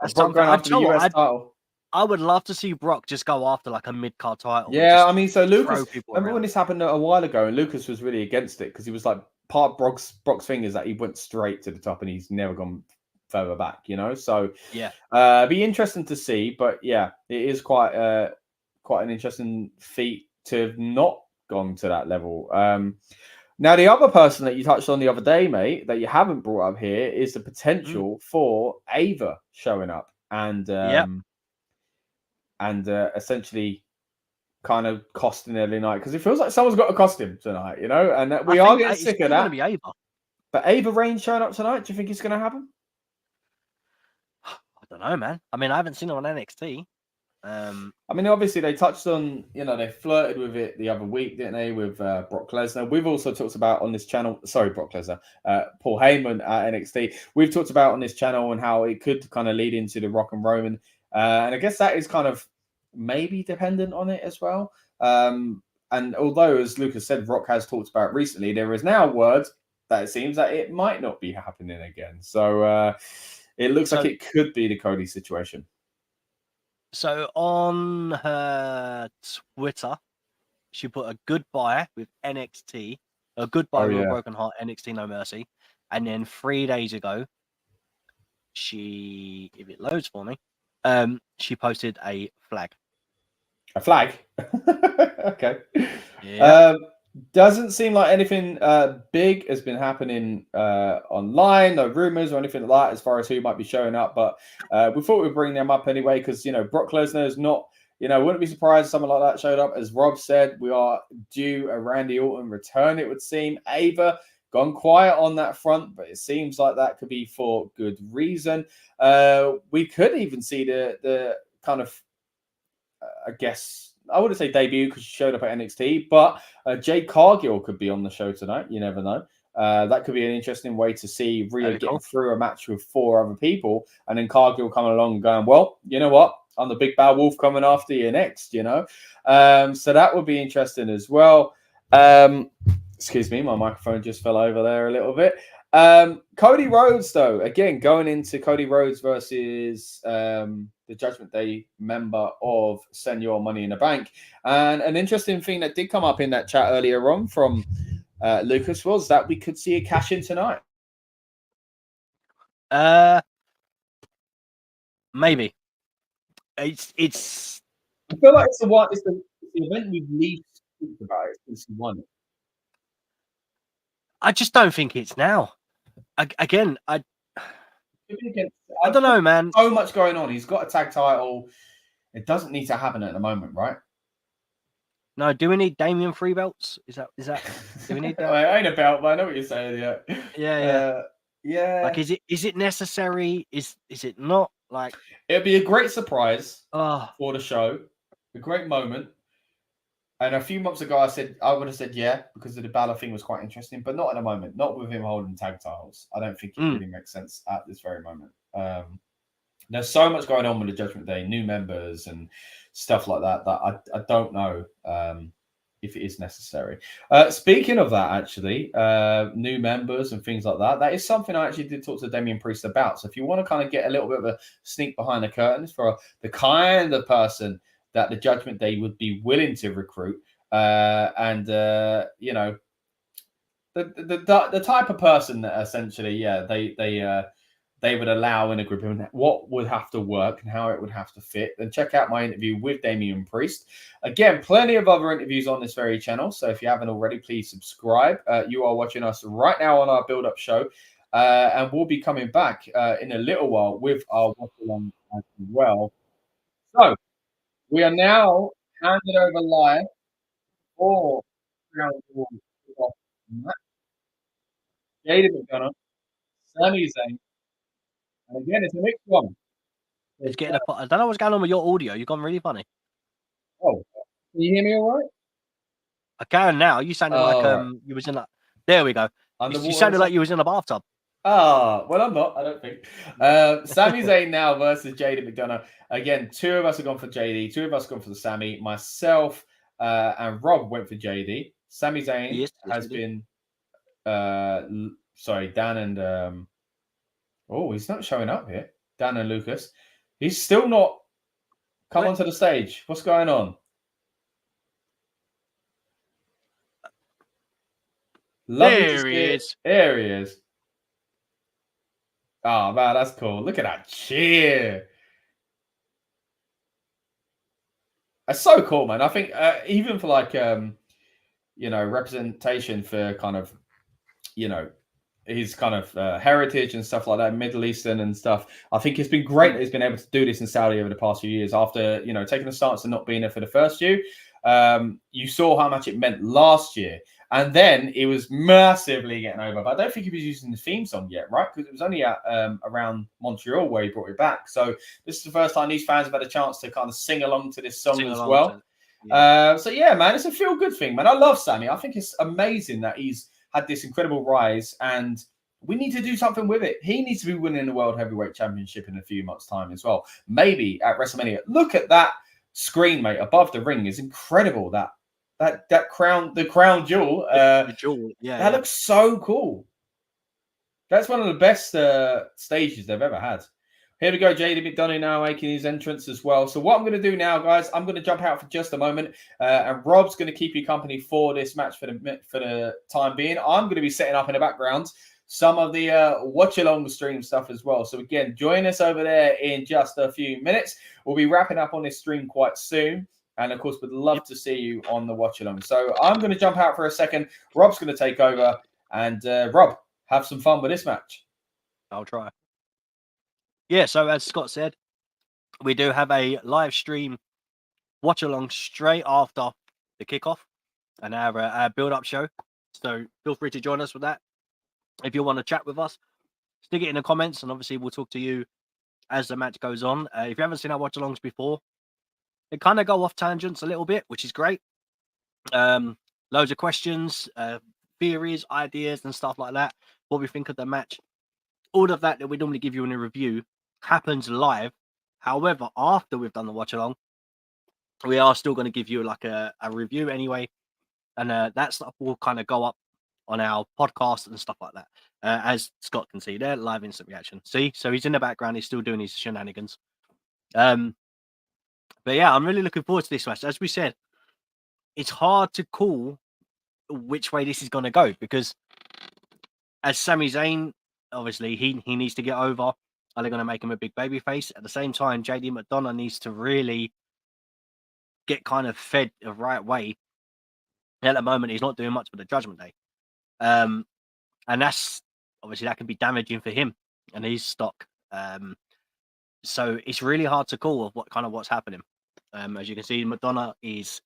something. After the US title.
I would love to see Brock just go after like a mid-card title.
Yeah, I mean, so Lucas, remember when this happened a while ago, and Lucas was really against it because he was like, part of Brock's thing is that he went straight to the top and he's never gone further back, you know? So be interesting to see, but yeah, it is quite an interesting feat to have not gone to that level. Now, the other person that you touched on the other day, mate, that you haven't brought up here is the potential for Ava showing up and essentially kind of costing LA Knight, because it feels like someone's got to cost him tonight, you know, and we are getting sick of that.
Be Ava.
But Ava Reigns showing up tonight, do you think it's going to happen?
I don't know, man. I mean, I haven't seen her on NXT.
I mean, obviously they touched on, you know, they flirted with it the other week, didn't they, with Brock Lesnar. We've also talked about on this channel, Brock Lesnar, Paul Heyman at NXT. We've talked about on this channel and how it could kind of lead into the Rock and Roman. And I guess that is kind of maybe dependent on it as well. And although, as Lucas said, Rock has talked about recently, there is now word that it seems that it might not be happening again. So it looks like it could be the Cody situation.
So on her Twitter, she put a goodbye with NXT, a goodbye with a broken heart, NXT No Mercy. And then 3 days ago, she, if it loads for me, she posted a flag.
A flag? Okay.
Yeah.
Doesn't seem like anything big has been happening online, no rumors or anything like that as far as who might be showing up. But we thought we'd bring them up anyway because, you know, Brock Lesnar is not, you know, wouldn't be surprised if someone like that showed up. As Rob said, we are due a Randy Orton return, it would seem. Ava gone quiet on that front, but it seems like that could be for good reason. We could even see the kind of, I guess, I wouldn't say debut because she showed up at NXT, but Jade Cargill could be on the show tonight. You never know. That could be an interesting way to see Rhea getting through a match with 4 other people, and then Cargill coming along and going, well, you know what? I'm the big bad wolf coming after you next, you know? So that would be interesting as well. Excuse me, my microphone just fell over there a little bit. Cody Rhodes, though, again, going into Cody Rhodes versus the Judgment Day member of Senor Money in the Bank. And an interesting thing that did come up in that chat earlier on from Lucas was that we could see a cash in tonight.
Maybe. I
feel like it's the event we've least talked about since he won it.
I just don't think it's now. I don't know, man.
So much going on. He's got a tag title. It doesn't need to happen at the moment, right?
No, do we need Damian 3 belts? Is that do we need that?
Well, it ain't a belt, but I know what you're saying,
Yeah.
Yeah.
Like, is it necessary? Is it not? Like,
it'd be a great surprise for the show, a great moment. And a few months ago, I would have said yeah, because the Baszler thing was quite interesting, but not at the moment. Not with him holding tag titles. I don't think it really makes sense at this very moment. There's so much going on with the Judgment Day, new members and stuff like that I don't know if it is necessary. Speaking of that, actually, new members and things like that is something I actually did talk to Damian Priest about. So if you want to kind of get a little bit of a sneak behind the curtains for the kind of person that the Judgment Day would be willing to recruit, and you know, the type of person that essentially, they would allow in a group, and what would have to work and how it would have to fit, then check out my interview with Damian Priest. Again, plenty of other interviews on this very channel, so if you haven't already, please subscribe. You are watching us right now on our build-up show, and we'll be coming back in a little while with our watch-along as well. So, we are now handed over live for Crown Jewel match. Jaden McDonough, Sami Zayn, and again, it's a mixed one.
It's getting I don't know what's going on with your audio. You've gone really funny.
Oh, can you hear me all right?
I can now. You sounded like you was in a. There we go. You sounded like you was in a bathtub.
Well, I'm not. I don't think. Sami Zayn now versus Jaden McDonough. Again, 2 of us have gone for JD. 2 of us have gone for the Sami. Myself and Rob went for JD. Sami Zayn has been. Sorry, Dan and. Oh, he's not showing up here. Dan and Lucas. He's still not come onto the stage. What's going on?
There he is.
There he is. Oh, man, that's cool. Look at that cheer. That's so cool, man. I think even for like, you know, representation for kind of, you know, his kind of heritage and stuff like that, Middle Eastern and stuff. I think it's been great that he's been able to do this in Saudi over the past few years after, you know, taking a stance and not being there for the first few. You saw how much it meant last year. And then it was massively getting over. But I don't think he was using the theme song yet, right? Because it was only at around Montreal where he brought it back. So this is the first time these fans have had a chance to kind of sing along to this song as well. So yeah, man, it's a feel-good thing, man. I love Sami. I think it's amazing that he's had this incredible rise, and we need to do something with it. He needs to be winning the World Heavyweight Championship in a few months' time as well. Maybe at WrestleMania. Look at that screen, mate, above the ring is incredible. That crown, the crown jewel.
The jewel,
that looks so cool. That's one of the best stages they've ever had. Here we go, JD McDonough now making his entrance as well. So what I'm going to do now, guys, I'm going to jump out for just a moment, and Rob's going to keep you company for this match for the time being. I'm going to be setting up in the background some of the watch-along stream stuff as well. So again, join us over there in just a few minutes. We'll be wrapping up on this stream quite soon. And, of course, we'd love to see you on the watch-along. So I'm going to jump out for a second. Rob's going to take over. And, Rob, have some fun with this match.
I'll try. Yeah, so as Scott said, we do have a live stream watch-along straight after the kickoff and our build-up show. So feel free to join us with that. If you want to chat with us, stick it in the comments, and obviously we'll talk to you as the match goes on. If you haven't seen our watch-alongs before, they kind of go off tangents a little bit, which is great. Loads of questions, theories, ideas, and stuff like that. What we think of the match. All of that we normally give you in a review happens live. However, after we've done the watch-along, we are still going to give you like a review anyway. And that stuff will kind of go up on our podcast and stuff like that. As Scott can see there, live instant reaction. See? So he's in the background. He's still doing his shenanigans. But yeah, I'm really looking forward to this match. As we said, it's hard to call which way this is going to go because as Sami Zayn, obviously, he needs to get over. Are they going to make him a big baby face? At the same time, JD McDonough needs to really get kind of fed the right way. At the moment, he's not doing much for the Judgment Day. And that's obviously that can be damaging for him and his stock. So it's really hard to call of what's happening. As you can see, McDonough is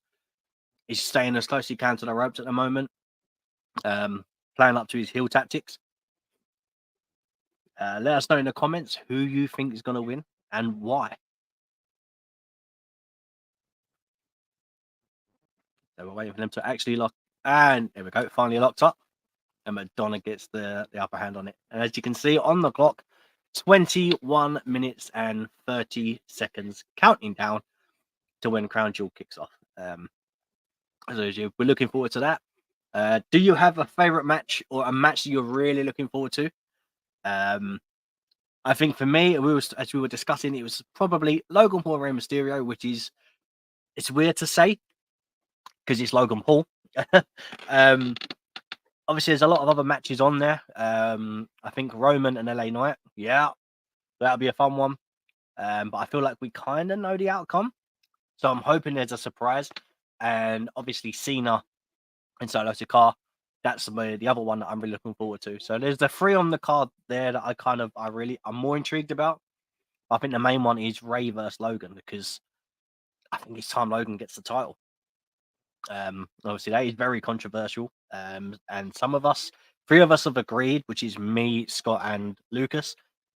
staying as close as he can to the ropes at the moment, playing up to his heel tactics. Let us know in the comments who you think is going to win and why. So we're waiting for them to actually lock. And there we go. Finally locked up. And McDonough gets the upper hand on it. And as you can see on the clock, 21 minutes and 30 seconds counting down to when Crown Jewel kicks off. So we're looking forward to that. Do you have a favorite match or a match that you're really looking forward to? I think for me, as we were discussing, it was probably Logan Paul and Rey Mysterio, which is it's weird to say because it's Logan Paul. Obviously, there's a lot of other matches on there. I think Roman and LA Knight, yeah, that'll be a fun one. But I feel like we kind of know the outcome, so I'm hoping there's a surprise. And obviously, Cena and Solo Sikoa, that's the other one that I'm really looking forward to. So there's the 3 on the card there that I'm more intrigued about. I think the main one is Rey versus Logan because I think it's time Logan gets the title. Obviously that is very controversial. And 3 of us have agreed, which is me, Scott, and Lucas.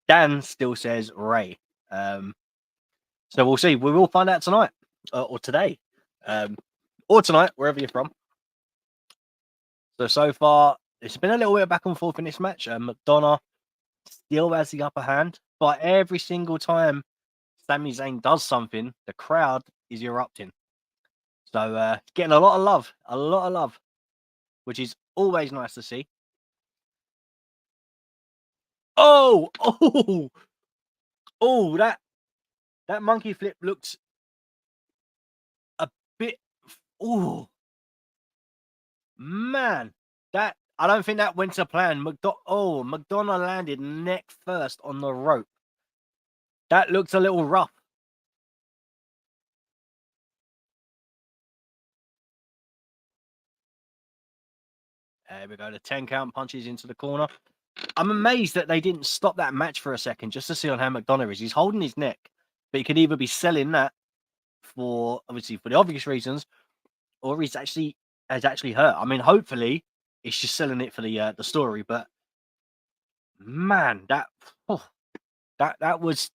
Dan still says Rey. So we'll see. We will find out tonight or today, or tonight, wherever you're from. So far, it's been a little bit of back and forth in this match. McDonough still has the upper hand, but every single time Sami Zayn does something, the crowd is erupting. So getting a lot of love, which is always nice to see. Oh, that monkey flip looks a bit. Oh, man, that I don't think that went to plan. McDonough landed neck first on the rope. That looks a little rough. There we go. The 10 count punches into the corner. I'm amazed that they didn't stop that match for a second just to see on how McDonough is. He's holding his neck, but he could either be selling that for the obvious reasons, or has actually hurt. I mean, hopefully it's just selling it for the story. But man, that was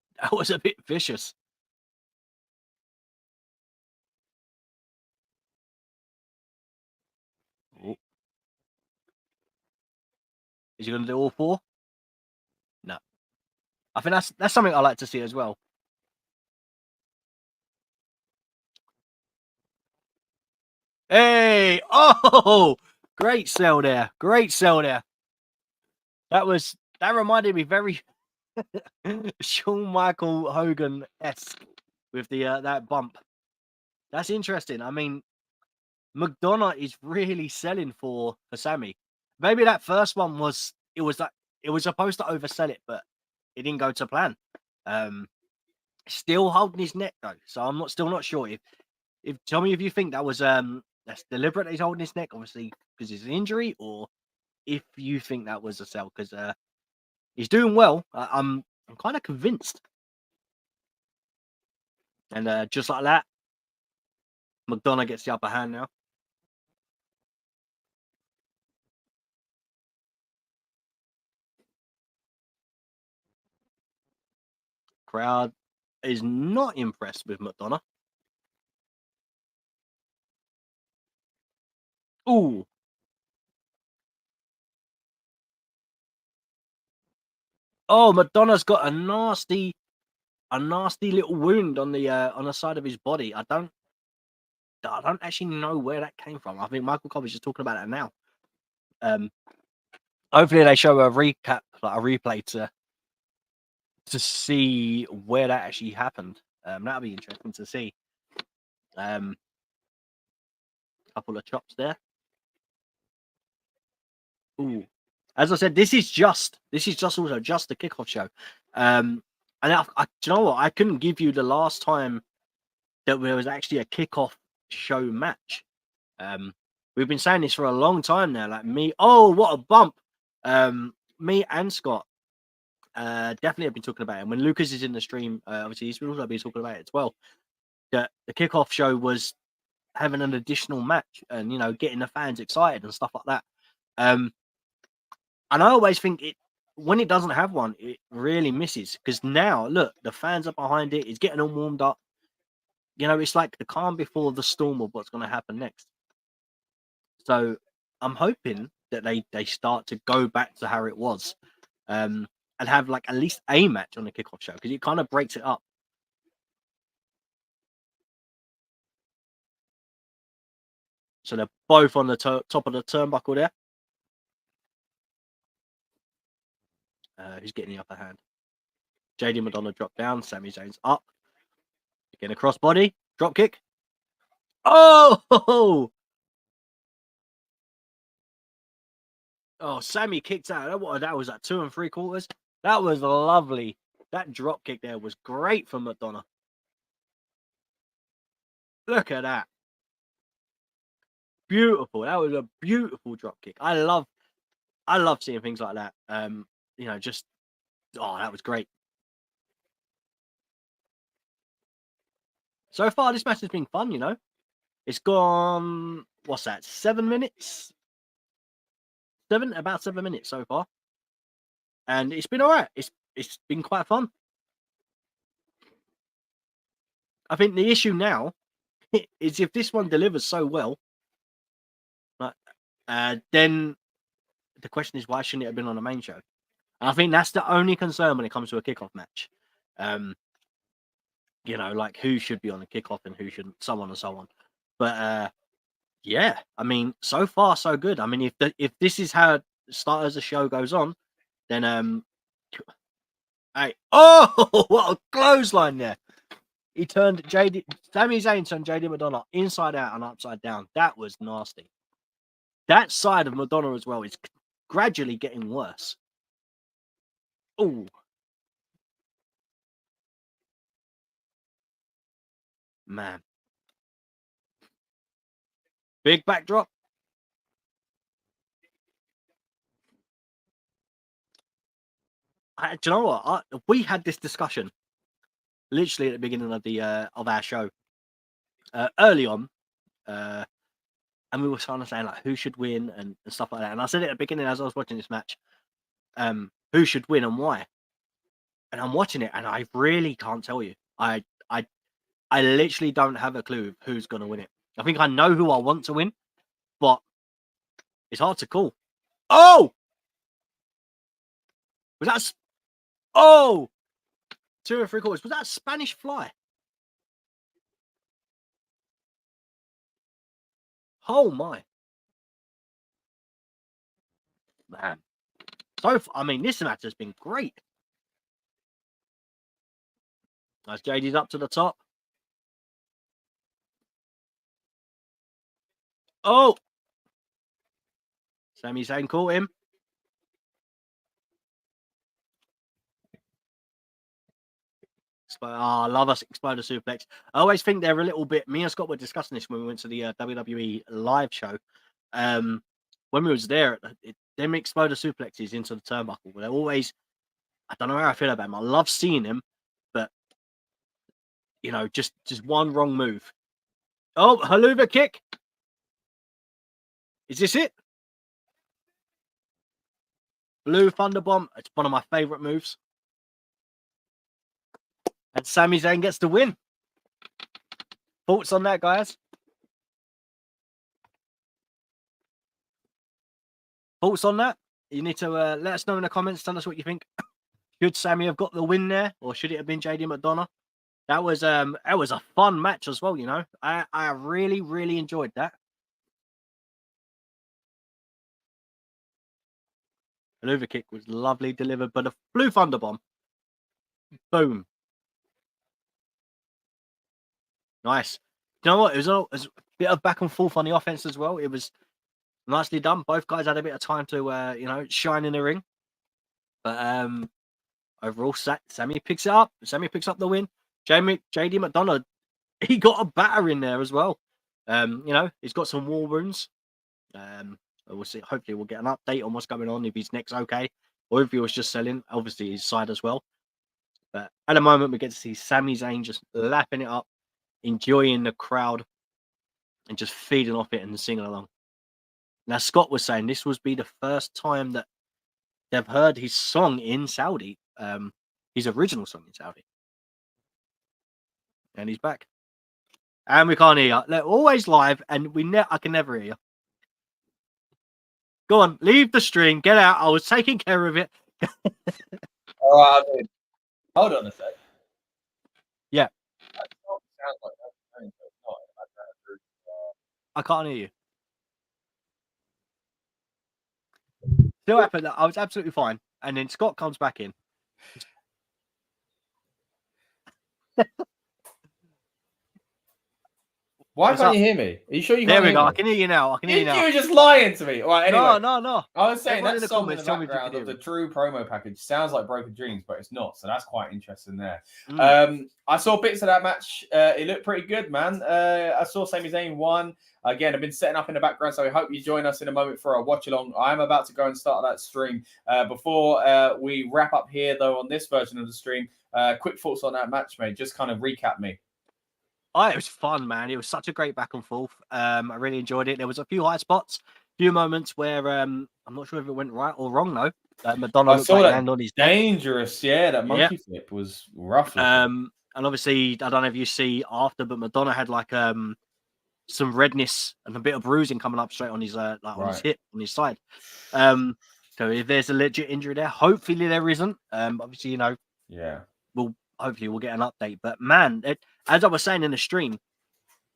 a bit vicious. Oh. Is he going to do all 4? No. I think that's something I like to see as well. Hey! Oh! Great sell there. That reminded me very Shawn Michael Hogan-esque with the that bump. That's interesting. I mean, McDonough is really selling for Sami. Maybe that first one was supposed to oversell it, but it didn't go to plan. Still holding his neck though, so I'm still not sure if tell me if you think that was that's deliberate. He's holding his neck, obviously because it's an injury, or if you think that was a sell because he's doing well. I'm kind of convinced. And just like that, McDonough gets the upper hand now. Crowd is not impressed with Madonna. Ooh. Oh, Madonna's got a nasty little wound on the side of his body. I don't actually know where that came from. I think Michael Cobb is just talking about it now. Hopefully they show a recap, like a replay to see where that actually happened. That'll be interesting to see. Couple of chops there. Ooh. As I said, this is just also just the kickoff show. And do you know what? I couldn't give you the last time that there was actually a kickoff show match. We've been saying this for a long time now. Like me, oh, what a bump! Me and Scott definitely have been talking about it. And when Lucas is in the stream, obviously he's also been talking about it as well. That the kickoff show was having an additional match and getting the fans excited and stuff like that. And I always think when it doesn't have one, it really misses. Because now, look, the fans are behind it. It's getting all warmed up. It's like the calm before the storm of what's going to happen next. So I'm hoping that they start to go back to how it was, and have like at least a match on the kickoff show, because it kind of breaks it up. So they're both on the top of the turnbuckle there. Who's getting the upper hand? JD Madonna dropped down. Sami Zayn's up. Again, a crossbody. Drop kick. Oh! Oh, Sami kicked out. That was at 2 3/4. That was lovely. That drop kick there was great from Madonna. Look at that. Beautiful. That was a beautiful drop kick. I love seeing things like that. That was great. So far, this match has been fun, It's gone, what's that, 7 minutes? About 7 minutes so far. And it's been all right. It's been quite fun. I think the issue now is if this one delivers so well, then the question is, why shouldn't it have been on the main show? And I think that's the only concern when it comes to a kickoff match. Like who should be on the kickoff and who shouldn't, so on and so on. But yeah, I mean, so far so good. I mean, if this is how start as the show goes on, then hey, oh, what a clothesline there! He turned Sami Zayn turned JD Madonna inside out and upside down. That was nasty. That side of Madonna as well is gradually getting worse. Oh. Man. Big backdrop. Do you know what? We had this discussion literally at the beginning of our show early on, and we were trying to say like who should win and stuff like that. And I said it at the beginning as I was watching this match, who should win and why. And I'm watching it, and I really can't tell you. I literally don't have a clue who's going to win it. I think I know who I want to win, but it's hard to call. Oh! Was that... Oh! 2 3/4. Was that a Spanish fly? Oh, my. Man. So, I mean, this match has been great. Nice, JD's up to the top. Oh! Sami Zayn caught him. I love us Exploder Suplex. I always think they're a little bit... Me and Scott were discussing this when we went to the WWE live show. When we was there, them Exploder Suplexes into the turnbuckle, they're always... I don't know how I feel about them. I love seeing them, but, just one wrong move. Oh, Haluva kick. Is this it? Blue Thunderbomb. It's one of my favorite moves. And Sami Zayn gets the win. Thoughts on that, guys? Thoughts on that? You need to let us know in the comments. Tell us what you think. Should Sami have got the win there, or should it have been JD McDonough? That was a fun match as well. You know, I really, really enjoyed that. An overkick was lovely, delivered by the Blue Thunder Bomb. Boom. Nice. You know what? It was a bit of back and forth on the offense as well. It was nicely done. Both guys had a bit of time to, shine in the ring. But overall, Sami picks it up. Sami picks up the win. JD McDonough, he got a batter in there as well. He's got some war wounds. We'll see. Hopefully, we'll get an update on what's going on, if his neck's okay, or if he was just selling, obviously, his side as well. But at the moment, we get to see Sami Zayn just lapping it up, enjoying the crowd, and just feeding off it and singing along. Now, Scott was saying this would be the first time that they've heard his song in Saudi, his original song in Saudi. And he's back. And we can't hear you. They're always live, and I can never hear you. Go on, leave the stream, get out. I was taking care of it.
All right, I mean, hold on a sec.
Yeah.
That song sounds like that.
I can't hear you. Still happened. I was absolutely fine. And then Scott comes back in.
Why can't you hear me? Are you sure you can't
There we
hear
go.
me?
I can hear you now.
You were just lying to me. All right, anyway.
No.
I was saying
Everyone
that
in the
song in the
comments, tell me if you
background
can
of
hear
the True promo package sounds like Broken Dreams, but it's not. So that's quite interesting there.
Mm.
I saw bits of that match. It looked pretty good, man. I saw Sami Zayn won. Again, I've been setting up in the background, so I hope you join us in a moment for a watch along. I'm about to go and start that stream. Before we wrap up here, though, on this version of the stream, quick thoughts on that match, mate. Just kind of recap me.
Oh, it was fun, man. It was such a great back and forth. I really enjoyed it. There was a few high spots, few moments where I'm not sure if it went right or wrong though. Madonna looked like hand on his neck.
Dangerous, yeah. That monkey flip was rough.
And obviously, I don't know if you see after, but Madonna had like some redness and a bit of bruising coming up straight on his on his hip, on his side. So if there's a legit injury there, hopefully there isn't. Obviously, hopefully we'll get an update. But man, as I was saying in the stream,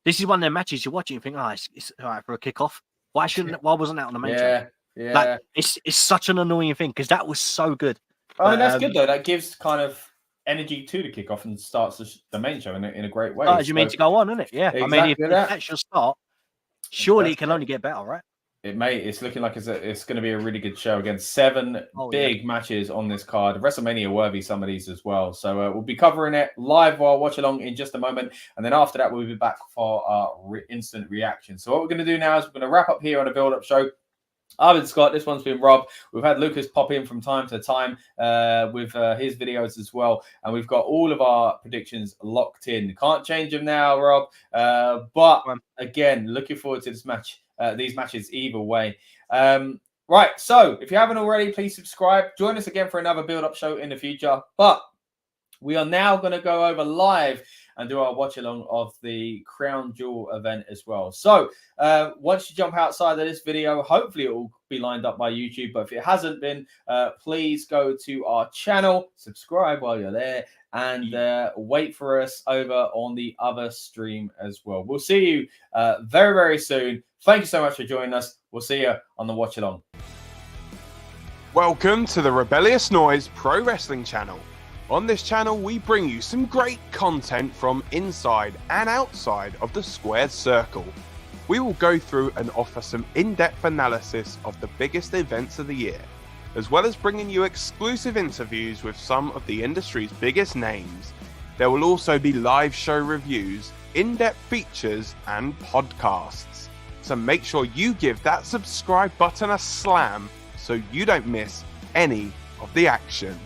this is one of the matches you're watching. You think, it's all right for a kickoff. Why wasn't that on the main show?
Yeah.
Like, it's such an annoying thing because that was so good.
I mean, that's good though. That gives kind of energy to the kickoff and starts the main show in a great way.
As you mean to go on, isn't it? Yeah.
Exactly.
I mean, if that's your start, surely it can only get better, right?
It may. It's looking like it's going to be a really good show. Again, 7 big matches on this card. WrestleMania worthy, some of these as well. So we'll be covering it live while watch along in just a moment. And then after that, we'll be back for our instant reaction. So what we're going to do now is we're going to wrap up here on a build-up show. I've been Scott. This one's been Rob. We've had Lucas pop in from time to time with his videos as well. And we've got all of our predictions locked in. Can't change them now, Rob. But again, looking forward to this match. These matches either way. Right, so if you haven't already, please subscribe. Join us again for another build-up show in the future. But we are now going to go over live and do our watch-along of the Crown Jewel event as well. So once you jump outside of this video, hopefully it will be lined up by YouTube. But if it hasn't been, please go to our channel, subscribe while you're there, and wait for us over on the other stream as well. We'll see you very, very soon. Thank you so much for joining us. We'll see you on the watch along.
Welcome to the Rebellious Noise Pro Wrestling channel. On this channel, we bring you some great content from inside and outside of the squared circle. We will go through and offer some in-depth analysis of the biggest events of the year, as well as bringing you exclusive interviews with some of the industry's biggest names. There will also be live show reviews, in-depth features, and podcasts. So make sure you give that subscribe button a slam so you don't miss any of the action.